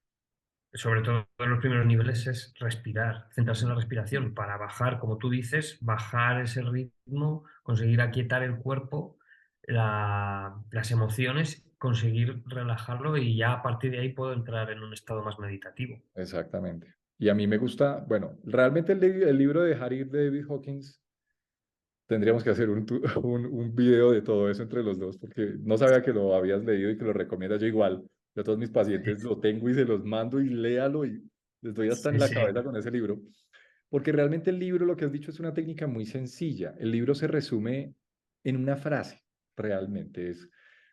sobre todo en los primeros niveles, es respirar, centrarse en la respiración, para bajar, como tú dices, bajar ese ritmo, conseguir aquietar el cuerpo, las emociones, conseguir relajarlo y ya a partir de ahí puedo entrar en un estado más meditativo. Exactamente. Y a mí me gusta, bueno, realmente el libro de Harry de David Hawkins, tendríamos que hacer un video de todo eso entre los dos, porque no sabía que lo habías leído y que lo recomiendas. Yo igual, yo a todos mis pacientes lo tengo y se los mando y léalo y les doy hasta en Sí, la sí. cabeza con ese libro. Porque realmente el libro, lo que has dicho, es una técnica muy sencilla. El libro se resume en una frase, realmente es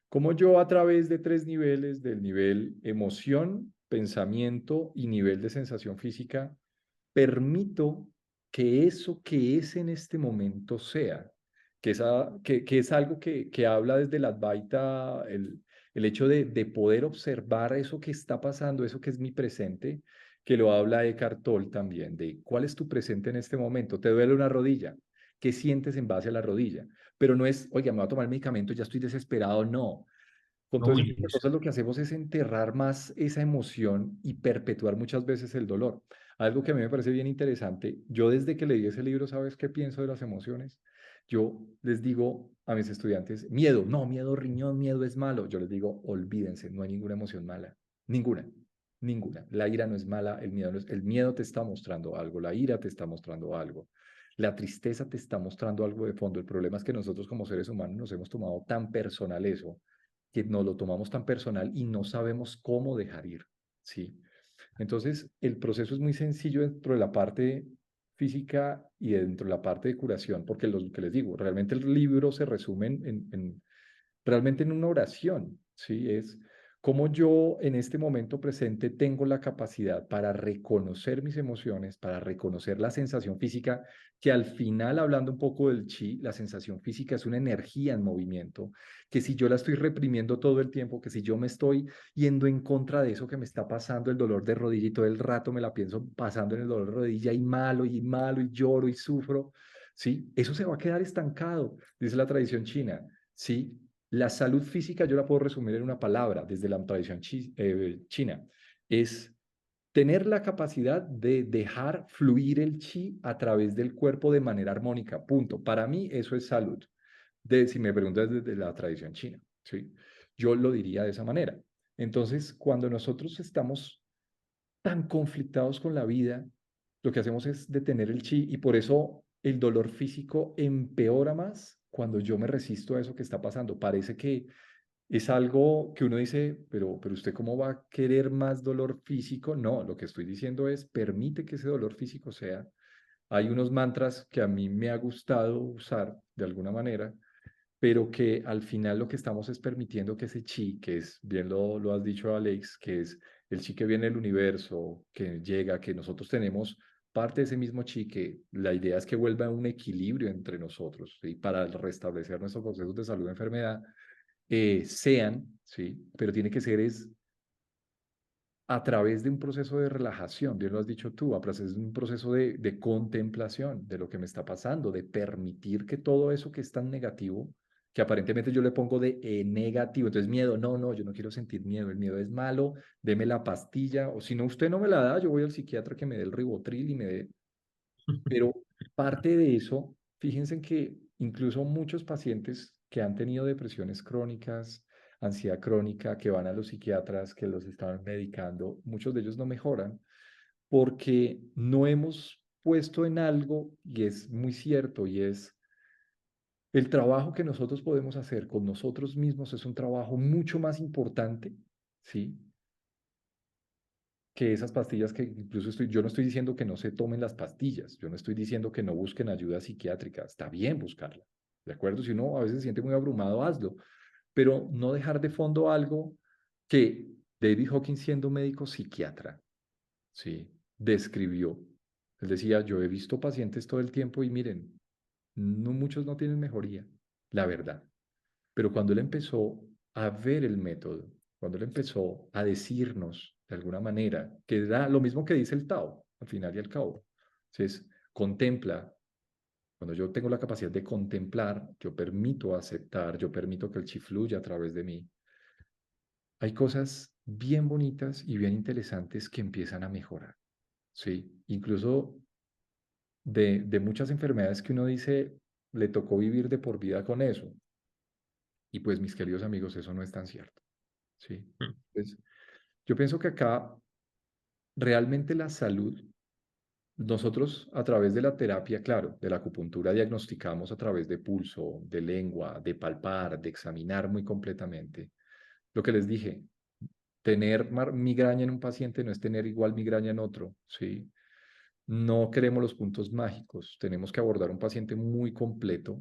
como yo a través de 3 niveles, del nivel emoción, pensamiento y nivel de sensación física, permito que eso que es en este momento sea, que es algo que habla desde la Advaita, el hecho de poder observar eso que está pasando, eso que es mi presente, que lo habla Eckhart Tolle también, de cuál es tu presente en este momento. ¿Te duele una rodilla? ¿Qué sientes en base a la rodilla? Pero no es, oiga, me voy a tomar el medicamento, ya estoy desesperado, no. Con No todo ese tipo de huyes. cosas lo que hacemos es enterrar más esa emoción y perpetuar muchas veces el dolor. Algo que a mí me parece bien interesante, yo desde que leí ese libro, ¿sabes qué pienso de las emociones? Yo les digo a mis estudiantes, miedo, no, miedo riñón, miedo es malo. Yo les digo, olvídense, no hay ninguna emoción mala, ninguna, ninguna. La ira no es mala, el miedo no es, el miedo te está mostrando algo, la ira te está mostrando algo. La tristeza te está mostrando algo de fondo. El problema es que nosotros como seres humanos nos hemos tomado tan personal eso que nos lo tomamos tan personal y no sabemos cómo dejar ir, ¿sí? Entonces, el proceso es muy sencillo dentro de la parte física y dentro de la parte de curación, porque lo que les digo, realmente el libro se resume realmente en una oración, ¿sí? Es como yo en este momento presente tengo la capacidad para reconocer mis emociones, para reconocer la sensación física, que al final, hablando un poco del chi, la sensación física es una energía en movimiento, que si yo la estoy reprimiendo todo el tiempo, que si yo me estoy yendo en contra de eso que me está pasando, el dolor de rodilla y todo el rato me la pienso pasando en el dolor de rodilla y malo y lloro y sufro, ¿sí? Eso se va a quedar estancado, dice la tradición china, ¿sí? La salud física yo la puedo resumir en una palabra desde la tradición china. Es tener la capacidad de dejar fluir el chi a través del cuerpo de manera armónica. Punto. Para mí eso es salud. Si me preguntas desde la tradición china, ¿sí? Yo lo diría de esa manera. Entonces, cuando nosotros estamos tan conflictados con la vida, lo que hacemos es detener el chi y por eso el dolor físico empeora más cuando yo me resisto a eso que está pasando. Parece que es algo que uno dice, pero usted cómo va a querer más dolor físico. No, lo que estoy diciendo es, permite que ese dolor físico sea. Hay unos mantras que a mí me ha gustado usar de alguna manera, pero que al final lo que estamos es permitiendo que ese chi, que es, bien lo has dicho Alex, que es el chi que viene del universo, que llega, que nosotros tenemos parte de ese mismo chi, que la idea es que vuelva a un equilibrio entre nosotros, ¿sí? Para restablecer nuestros procesos de salud y enfermedad, sean, ¿sí? Pero tiene que ser es a través de un proceso de relajación, bien lo has dicho tú, a través de un proceso de contemplación de lo que me está pasando, de permitir que todo eso que es tan negativo, que aparentemente yo le pongo de negativo, entonces miedo, no, no, yo no quiero sentir miedo, el miedo es malo, deme la pastilla, o si no usted no me la da, yo voy al psiquiatra que me dé el ribotril y me dé, pero parte de eso, fíjense que incluso muchos pacientes que han tenido depresiones crónicas, ansiedad crónica, que van a los psiquiatras, que los están medicando, muchos de ellos no mejoran porque no hemos puesto en algo, y es muy cierto, y es el trabajo que nosotros podemos hacer con nosotros mismos es un trabajo mucho más importante, ¿sí? Que esas pastillas que incluso yo no estoy diciendo que no se tomen las pastillas, yo no estoy diciendo que no busquen ayuda psiquiátrica, está bien buscarla, ¿de acuerdo? Si uno a veces se siente muy abrumado, hazlo, pero no dejar de fondo algo que David Hawkins, siendo médico psiquiatra, ¿sí? Describió. Él decía, yo he visto pacientes todo el tiempo y miren, no, muchos no tienen mejoría, la verdad. Pero cuando él empezó a ver el método, cuando él empezó a decirnos de alguna manera, que da lo mismo que dice el Tao, al final y al cabo, es contempla, cuando yo tengo la capacidad de contemplar, yo permito aceptar, yo permito que el chi fluya a través de mí. Hay cosas bien bonitas y bien interesantes que empiezan a mejorar, ¿sí? Incluso de muchas enfermedades que uno dice, le tocó vivir de por vida con eso. Y pues, mis queridos amigos, eso no es tan cierto. Sí. Pues, yo pienso que acá realmente la salud, nosotros a través de la terapia, claro, de la acupuntura diagnosticamos a través de pulso, de lengua, de palpar, de examinar muy completamente. Lo que les dije, tener migraña en un paciente no es tener igual migraña en otro, ¿sí? No queremos los puntos mágicos, tenemos que abordar un paciente muy completo.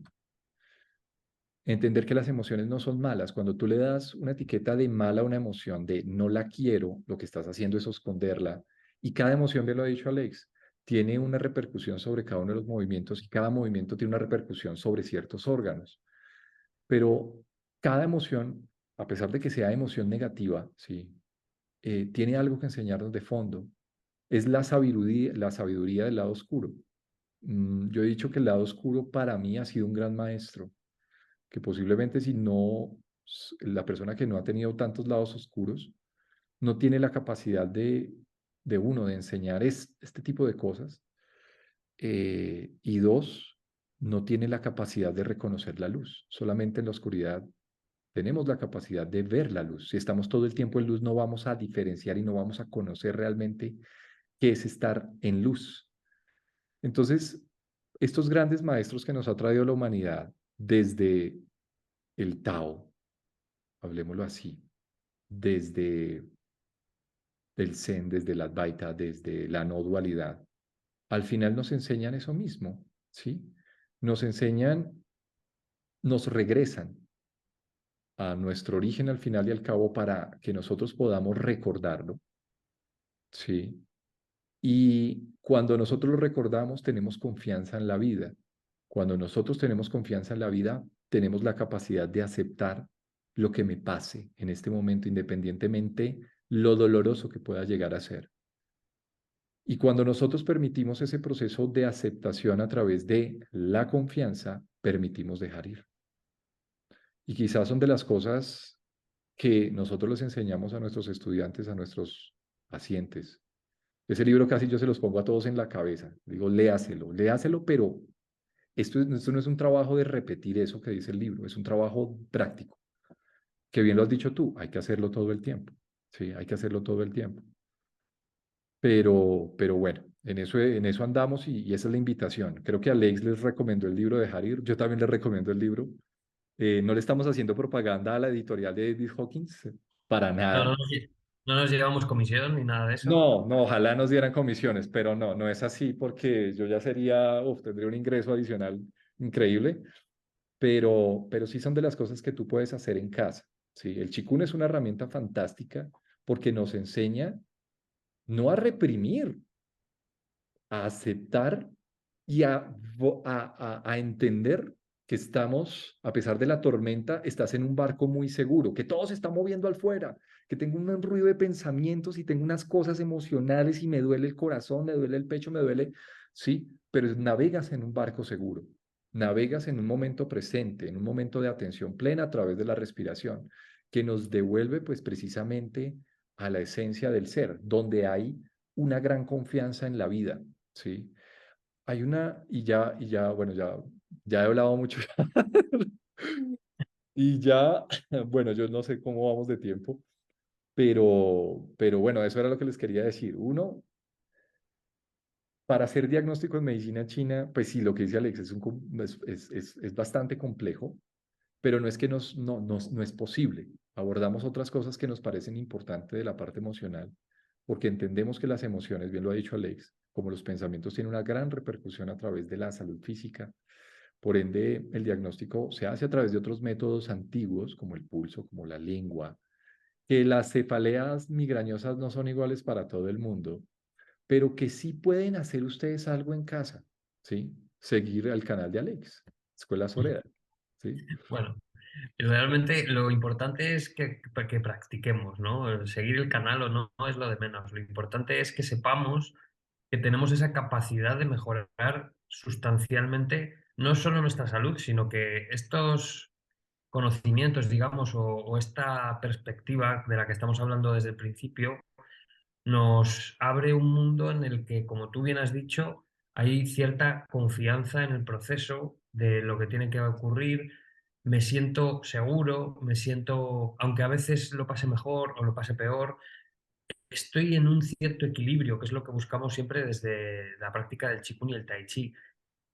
Entender que las emociones no son malas. Cuando tú le das una etiqueta de mala a una emoción, de no la quiero, lo que estás haciendo es esconderla. Y cada emoción, bien lo ha dicho Alex, tiene una repercusión sobre cada uno de los movimientos y cada movimiento tiene una repercusión sobre ciertos órganos. Pero cada emoción, a pesar de que sea emoción negativa, ¿sí? Tiene algo que enseñarnos de fondo. es la sabiduría del lado oscuro. Yo he dicho que el lado oscuro para mí ha sido un gran maestro, que posiblemente si no, la persona que no ha tenido tantos lados oscuros, no tiene la capacidad de uno, de enseñar este tipo de cosas, y dos, no tiene la capacidad de reconocer la luz. Solamente en la oscuridad tenemos la capacidad de ver la luz. Si estamos todo el tiempo en luz, no vamos a diferenciar y no vamos a conocer realmente qué es estar en luz. Entonces, estos grandes maestros que nos ha traído la humanidad desde el Tao, hablemoslo así, desde el Zen, desde el Advaita, desde la no dualidad, al final nos enseñan eso mismo, ¿sí? Nos enseñan, nos regresan a nuestro origen al final y al cabo para que nosotros podamos recordarlo, ¿sí? Y cuando nosotros lo recordamos, tenemos confianza en la vida. Cuando nosotros tenemos confianza en la vida, tenemos la capacidad de aceptar lo que me pase en este momento, independientemente lo doloroso que pueda llegar a ser. Y cuando nosotros permitimos ese proceso de aceptación a través de la confianza, permitimos dejar ir. Y quizás son de las cosas que nosotros les enseñamos a nuestros estudiantes, a nuestros pacientes. Ese libro casi yo se los pongo a todos en la cabeza. Digo, léaselo, pero esto no es un trabajo de repetir eso que dice el libro, es un trabajo práctico. Que bien lo has dicho tú, hay que hacerlo todo el tiempo. Sí, hay que hacerlo todo el tiempo. Pero bueno, en eso andamos y esa es la invitación. Creo que Alex les recomendó el libro de Harir, yo también les recomiendo el libro. No le estamos haciendo propaganda a la editorial de David Hawkins, para No, nada. no nos llevamos comisión ni nada de eso. No, no, ojalá nos dieran comisiones, pero no, no es así porque yo ya sería, tendría un ingreso adicional increíble, pero sí son de las cosas que tú puedes hacer en casa. Sí, el Chikun es una herramienta fantástica porque nos enseña no a reprimir, a aceptar y a entender que estamos, a pesar de la tormenta, estás en un barco muy seguro, que todo se está moviendo al fuera, que tengo un ruido de pensamientos y tengo unas cosas emocionales y me duele el corazón, me duele el pecho, me duele, sí, pero navegas en un barco seguro, navegas en un momento presente, en un momento de atención plena a través de la respiración, que nos devuelve pues precisamente a la esencia del ser, donde hay una gran confianza en la vida, ¿sí? Hay una, bueno, ya he hablado mucho. Y ya, bueno, yo no sé cómo vamos de tiempo, pero bueno, eso era lo que les quería decir. Uno, para hacer diagnóstico en medicina china, pues sí, lo que dice Alex es bastante complejo, pero no es que no es posible. Abordamos otras cosas que nos parecen importantes de la parte emocional, porque entendemos que las emociones, bien lo ha dicho Alex, como los pensamientos tienen una gran repercusión a través de la salud física. Por ende, el diagnóstico se hace a través de otros métodos antiguos, como el pulso, como la lengua, que las cefaleas migrañosas no son iguales para todo el mundo, pero que sí pueden hacer ustedes algo en casa, ¿sí? Seguir el canal de Alex, Escuela Soledad, ¿sí? Bueno, y realmente lo importante es que practiquemos, ¿no? El seguir el canal o no, no es lo de menos. Lo importante es que sepamos que tenemos esa capacidad de mejorar sustancialmente no solo nuestra salud, sino que estos conocimientos, digamos, o esta perspectiva de la que estamos hablando desde el principio, nos abre un mundo en el que, como tú bien has dicho, hay cierta confianza en el proceso de lo que tiene que ocurrir. Me siento seguro, me siento, aunque a veces lo pase mejor o lo pase peor, estoy en un cierto equilibrio, que es lo que buscamos siempre desde la práctica del Qigong y el Tai Chi.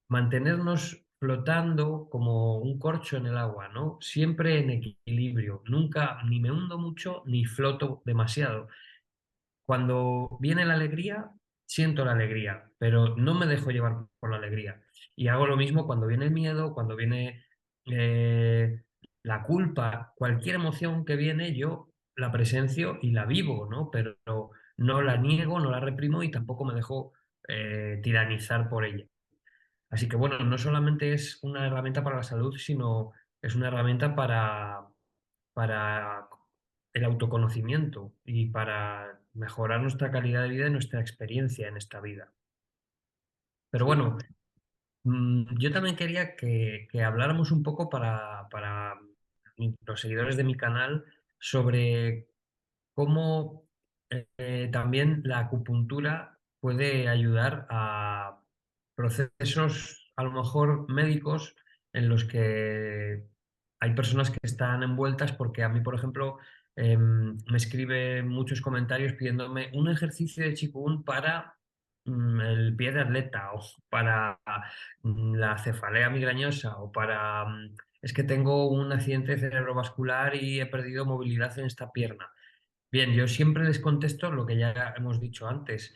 Mantenernos flotando como un corcho en el agua, ¿no? Siempre en equilibrio. Nunca ni me hundo mucho ni floto demasiado. Cuando viene la alegría, siento la alegría, pero no me dejo llevar por la alegría. Y hago lo mismo cuando viene el miedo, cuando viene la culpa, cualquier emoción que viene, yo la presencio y la vivo, ¿no? Pero no la niego, no la reprimo y tampoco me dejo tiranizar por ella. Así que bueno, no solamente es una herramienta para la salud, sino es una herramienta para el autoconocimiento y para mejorar nuestra calidad de vida y nuestra experiencia en esta vida. Pero Sí. bueno, yo también quería que habláramos un poco para los seguidores de mi canal sobre cómo también la acupuntura puede ayudar a procesos, a lo mejor médicos, en los que hay personas que están envueltas, porque a mí, por ejemplo, me escriben muchos comentarios pidiéndome un ejercicio de Qigong para el pie de atleta o para la cefalea migrañosa o para... es que tengo un accidente cerebrovascular y he perdido movilidad en esta pierna. Bien, yo siempre les contesto lo que ya hemos dicho antes.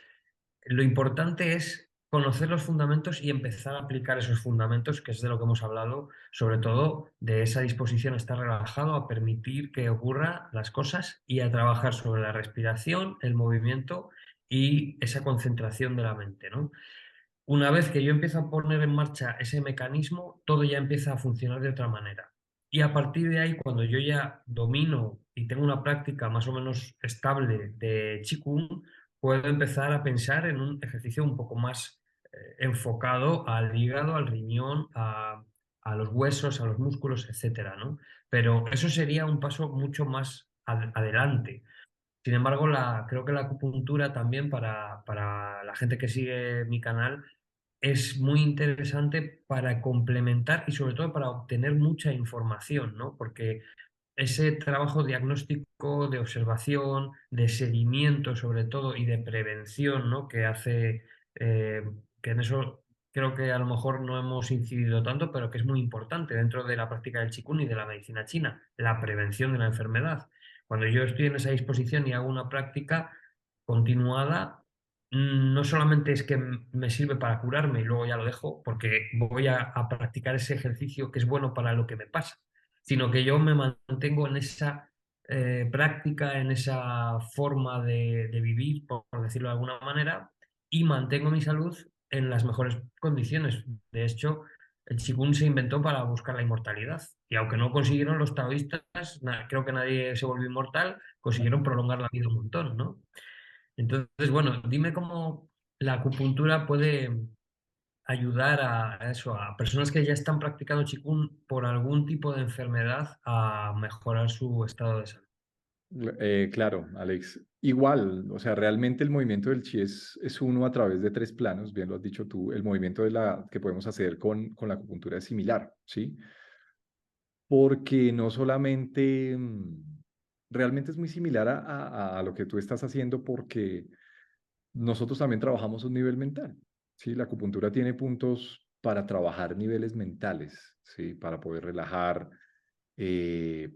Lo importante es conocer los fundamentos y empezar a aplicar esos fundamentos, que es de lo que hemos hablado, sobre todo de esa disposición a estar relajado, a permitir que ocurran las cosas y a trabajar sobre la respiración, el movimiento y esa concentración de la mente, ¿no? Una vez que yo empiezo a poner en marcha ese mecanismo, todo ya empieza a funcionar de otra manera. Y a partir de ahí, cuando yo ya domino y tengo una práctica más o menos estable de Qigong, puedo empezar a pensar en un ejercicio un poco más enfocado al hígado, al riñón, a los huesos, a los músculos, etcétera, ¿no? Pero eso sería un paso mucho más adelante. Sin embargo, creo que la acupuntura también para la gente que sigue mi canal es muy interesante para complementar y sobre todo para obtener mucha información, ¿no? Porque ese trabajo diagnóstico, de observación, de seguimiento sobre todo y de prevención, ¿no? Que hace, eh, que en eso creo que a lo mejor no hemos incidido tanto, pero que es muy importante dentro de la práctica del Qigong y de la medicina china, la prevención de la enfermedad. Cuando yo estoy en esa disposición y hago una práctica continuada, no solamente es que me sirve para curarme y luego ya lo dejo, porque voy a practicar ese ejercicio que es bueno para lo que me pasa, sino que yo me mantengo en esa práctica, en esa forma de vivir, por decirlo de alguna manera, y mantengo mi salud en las mejores condiciones. De hecho, el Qigong se inventó para buscar la inmortalidad. Y aunque no consiguieron los taoístas, creo que nadie se volvió inmortal, consiguieron prolongar la vida un montón, ¿no? Entonces, bueno, dime cómo la acupuntura puede ayudar a eso, a personas que ya están practicando Qigong por algún tipo de enfermedad a mejorar su estado de salud. Claro, Alex. Igual, o sea, realmente el movimiento del chi es uno a través de tres planos, bien lo has dicho tú, el movimiento que podemos hacer con la acupuntura es similar, ¿sí? Porque no solamente, realmente es muy similar a lo que tú estás haciendo porque nosotros también trabajamos un nivel mental, ¿sí? La acupuntura tiene puntos para trabajar niveles mentales, ¿sí? Para poder relajar,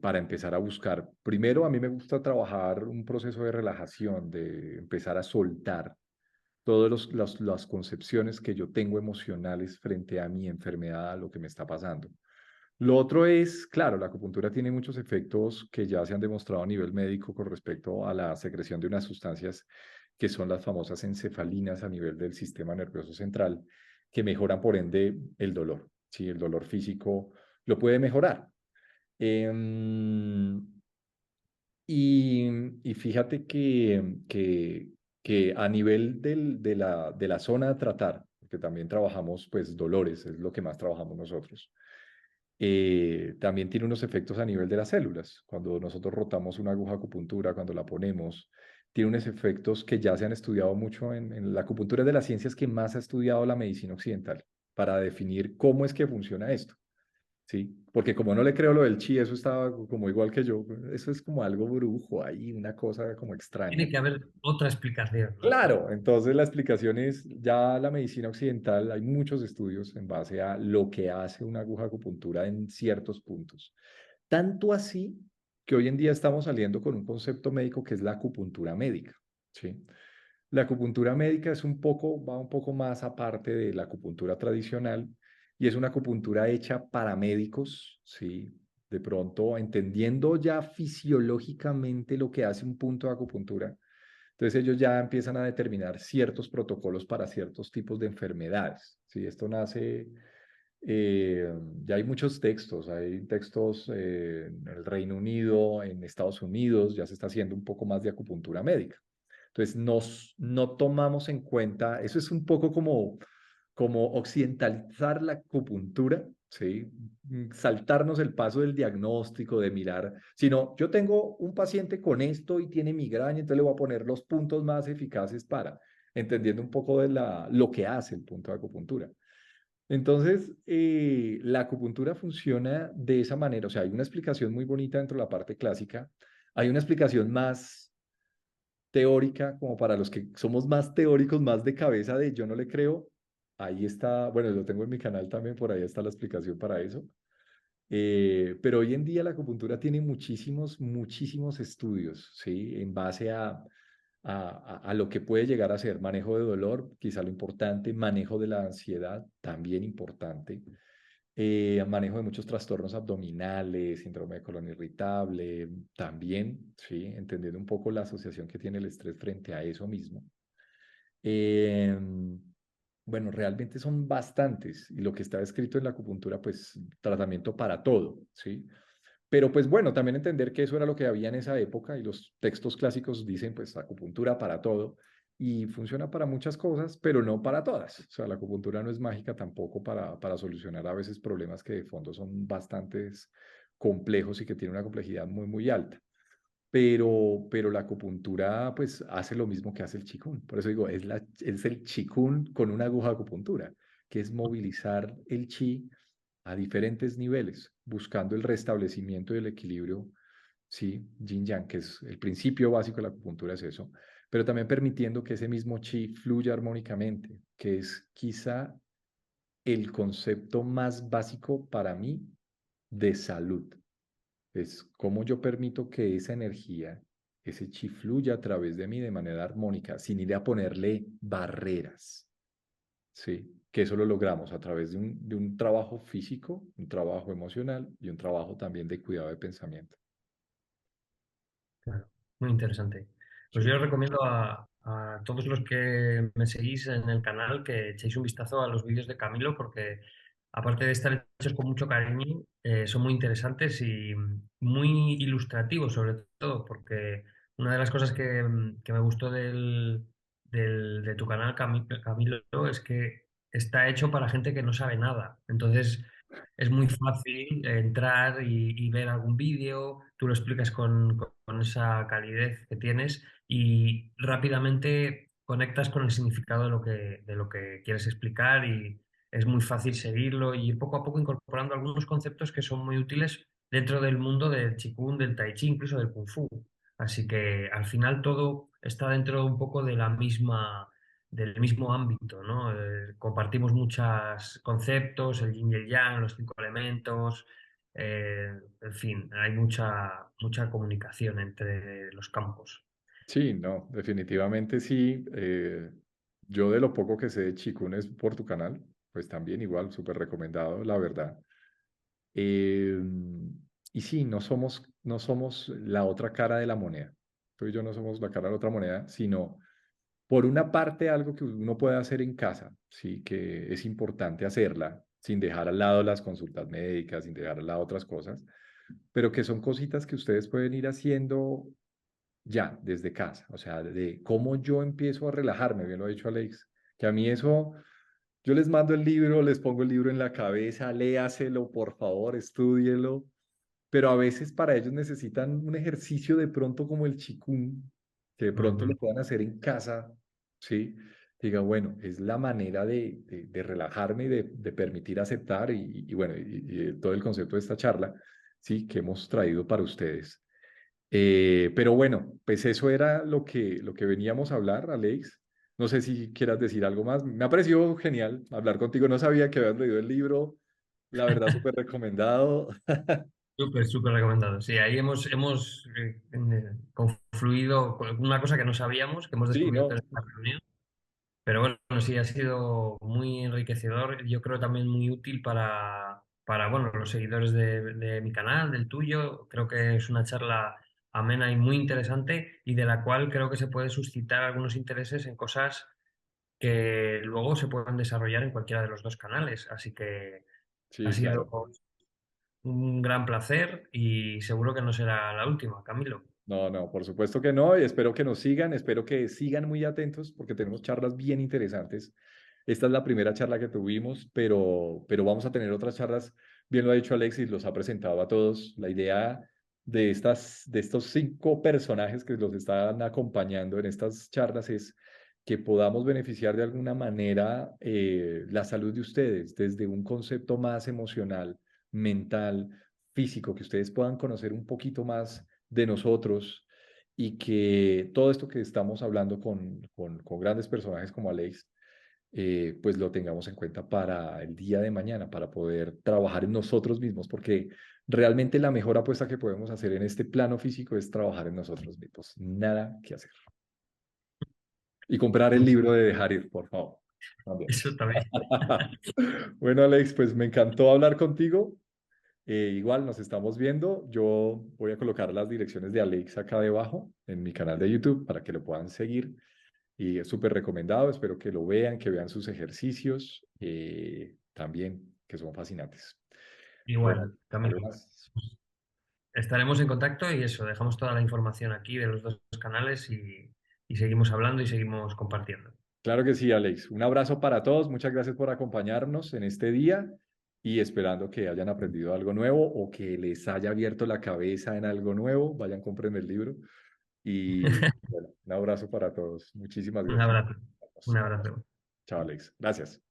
para empezar a buscar. Primero, a mí me gusta trabajar un proceso de relajación, de empezar a soltar todas las concepciones que yo tengo emocionales frente a mi enfermedad, a lo que me está pasando. Lo otro es, claro, la acupuntura tiene muchos efectos que ya se han demostrado a nivel médico con respecto a la secreción de unas sustancias que son las famosas encefalinas a nivel del sistema nervioso central, que mejoran por ende el dolor. Sí, el dolor físico lo puede mejorar. Em, y fíjate que a nivel de la zona a tratar, porque también trabajamos pues dolores, es lo que más trabajamos nosotros, también tiene unos efectos a nivel de las células. Cuando nosotros rotamos una aguja acupuntura, cuando la ponemos, tiene unos efectos que ya se han estudiado mucho en la acupuntura, es de las ciencias que más ha estudiado la medicina occidental para definir cómo es que funciona esto. Sí, porque como no le creo lo del chi, eso estaba como igual que yo, eso es como algo brujo ahí, una cosa como extraña. Tiene que haber otra explicación, ¿no? Claro, entonces la explicación es, ya la medicina occidental, hay muchos estudios en base a lo que hace una aguja acupuntura en ciertos puntos. Tanto así que hoy en día estamos saliendo con un concepto médico que es la acupuntura médica, ¿sí? La acupuntura médica es va un poco más aparte de la acupuntura tradicional y es una acupuntura hecha para médicos, ¿sí? De pronto, entendiendo ya fisiológicamente lo que hace un punto de acupuntura, entonces ellos ya empiezan a determinar ciertos protocolos para ciertos tipos de enfermedades, ¿sí? Esto nace, eh, ya hay muchos textos, hay textos en el Reino Unido, en Estados Unidos, ya se está haciendo un poco más de acupuntura médica. Entonces, no tomamos en cuenta, eso es un poco como occidentalizar la acupuntura, ¿sí? Saltarnos el paso del diagnóstico, de mirar, sino yo tengo un paciente con esto y tiene migraña, entonces le voy a poner los puntos más eficaces para, entendiendo un poco de lo que hace el punto de acupuntura. Entonces, la acupuntura funciona de esa manera, o sea, hay una explicación muy bonita dentro de la parte clásica, hay una explicación más teórica, como para los que somos más teóricos, más de cabeza de yo no le creo, ahí está, bueno, lo tengo en mi canal también, por ahí está la explicación para eso. Pero hoy en día la acupuntura tiene muchísimos estudios, ¿sí? En base a lo que puede llegar a ser manejo de dolor, quizá lo importante, manejo de la ansiedad, también importante, manejo de muchos trastornos abdominales, síndrome de colon irritable, también, ¿sí? Entendiendo un poco la asociación que tiene el estrés frente a eso mismo. Eh, bueno, realmente son bastantes y lo que está escrito en la acupuntura, pues tratamiento para todo, ¿sí? Pero pues bueno, también entender que eso era lo que había en esa época y los textos clásicos dicen pues acupuntura para todo y funciona para muchas cosas, pero no para todas. O sea, la acupuntura no es mágica tampoco para solucionar a veces problemas que de fondo son bastantes complejos y que tienen una complejidad muy alta. Pero la acupuntura pues hace lo mismo que hace el chikun. Por eso digo, es el chikun con una aguja de acupuntura, que es movilizar el chi a diferentes niveles, buscando el restablecimiento y el equilibrio, sí, yin-yang, que es el principio básico de la acupuntura, es eso, pero también permitiendo que ese mismo chi fluya armónicamente, que es quizá el concepto más básico para mí de salud. Es cómo yo permito que esa energía, ese chi fluya a través de mí de manera armónica, sin ir a ponerle barreras. Sí, que eso lo logramos a través de un trabajo físico, un trabajo emocional y un trabajo también de cuidado de pensamiento. Claro, muy interesante. Pues Sí, yo recomiendo a todos los que me seguís en el canal que echéis un vistazo a los vídeos de Camilo porque aparte de estar hechos con mucho cariño, son muy interesantes y muy ilustrativos sobre todo porque una de las cosas que me gustó de tu canal, Camilo, es que está hecho para gente que no sabe nada. Entonces es muy fácil entrar y ver algún vídeo, tú lo explicas con esa calidez que tienes y rápidamente conectas con el significado de lo que quieres explicar y es muy fácil seguirlo y ir poco a poco incorporando algunos conceptos que son muy útiles dentro del mundo del Qigong, del Tai Chi, incluso del Kung Fu. Así que al final todo está dentro un poco de la misma del mismo ámbito, ¿no? Compartimos muchos conceptos, el yin y el yang, los cinco elementos, en fin, hay mucha comunicación entre los campos. sí, no, definitivamente sí. Yo de lo poco que sé de Chikun es por tu canal, pues también igual, súper recomendado, la verdad. Eh, y sí, no somos la otra cara de la moneda. Tú y yo no somos la cara de la otra moneda, sino por una parte algo que uno puede hacer en casa, sí, que es importante hacerla sin dejar al lado las consultas médicas, sin dejar al lado otras cosas, pero que son cositas que ustedes pueden ir haciendo ya desde casa, o sea, de cómo yo empiezo a relajarme, bien lo ha dicho Alex, que a mí eso, yo les mando el libro, les pongo el libro en la cabeza, léaselo, por favor, estúdielo, pero a veces para ellos necesitan un ejercicio de pronto como el chikung, que de pronto lo Ujú. puedan hacer en casa, ¿sí? Diga, bueno, es la manera de relajarme y de permitir aceptar y bueno, y todo el concepto de esta charla, ¿sí? Que hemos traído para ustedes. Pero bueno, pues eso era lo que veníamos a hablar, Alex. No sé si quieras decir algo más. Me ha parecido genial hablar contigo. No sabía que habías leído el libro. La verdad, súper recomendado. Súper recomendado. Sí, ahí hemos confluido con una cosa que no sabíamos, que hemos Sí, descubierto ¿no? en esta reunión. Pero bueno, sí, ha sido muy enriquecedor. Yo creo también muy útil para bueno, los seguidores de mi canal, del tuyo. Creo que es una charla amena y muy interesante y de la cual creo que se puede suscitar algunos intereses en cosas que luego se puedan desarrollar en cualquiera de los dos canales. Así que ha Sí, sido claro. un gran placer y seguro que no será la última, Camilo. No, no, por supuesto que no, y espero que nos sigan, espero que sigan muy atentos porque tenemos charlas bien interesantes. Esta es la primera charla que tuvimos, pero vamos a tener otras charlas, bien lo ha dicho Alexis, los ha presentado a todos. La idea de estos 5 personajes que los están acompañando en estas charlas es que podamos beneficiar de alguna manera la salud de ustedes desde un concepto más emocional, mental, físico, que ustedes puedan conocer un poquito más de nosotros y que todo esto que estamos hablando con grandes personajes como Alex, pues lo tengamos en cuenta para el día de mañana, para poder trabajar en nosotros mismos, porque realmente la mejor apuesta que podemos hacer en este plano físico es trabajar en nosotros mismos. Nada que hacer. Y comprar el libro de Dejar Ir, por favor. También. Eso también. Bueno, Alex, pues me encantó hablar contigo. Igual nos estamos viendo. Yo voy a colocar las direcciones de Alex acá debajo en mi canal de YouTube para que lo puedan seguir. Y es súper recomendado. Espero que lo vean, que vean sus ejercicios también, que son fascinantes. Bueno, Igual, Camilo. ¿algo más? Estaremos en contacto y eso, dejamos toda la información aquí de los dos canales y seguimos hablando y seguimos compartiendo. Claro que sí, Alex. Un abrazo para todos. Muchas gracias por acompañarnos en este día y esperando que hayan aprendido algo nuevo o que les haya abierto la cabeza en algo nuevo. Vayan, compren el libro. Y bueno, un abrazo para todos. Muchísimas Un gracias. abrazo, un abrazo. Chao, Alex. Gracias.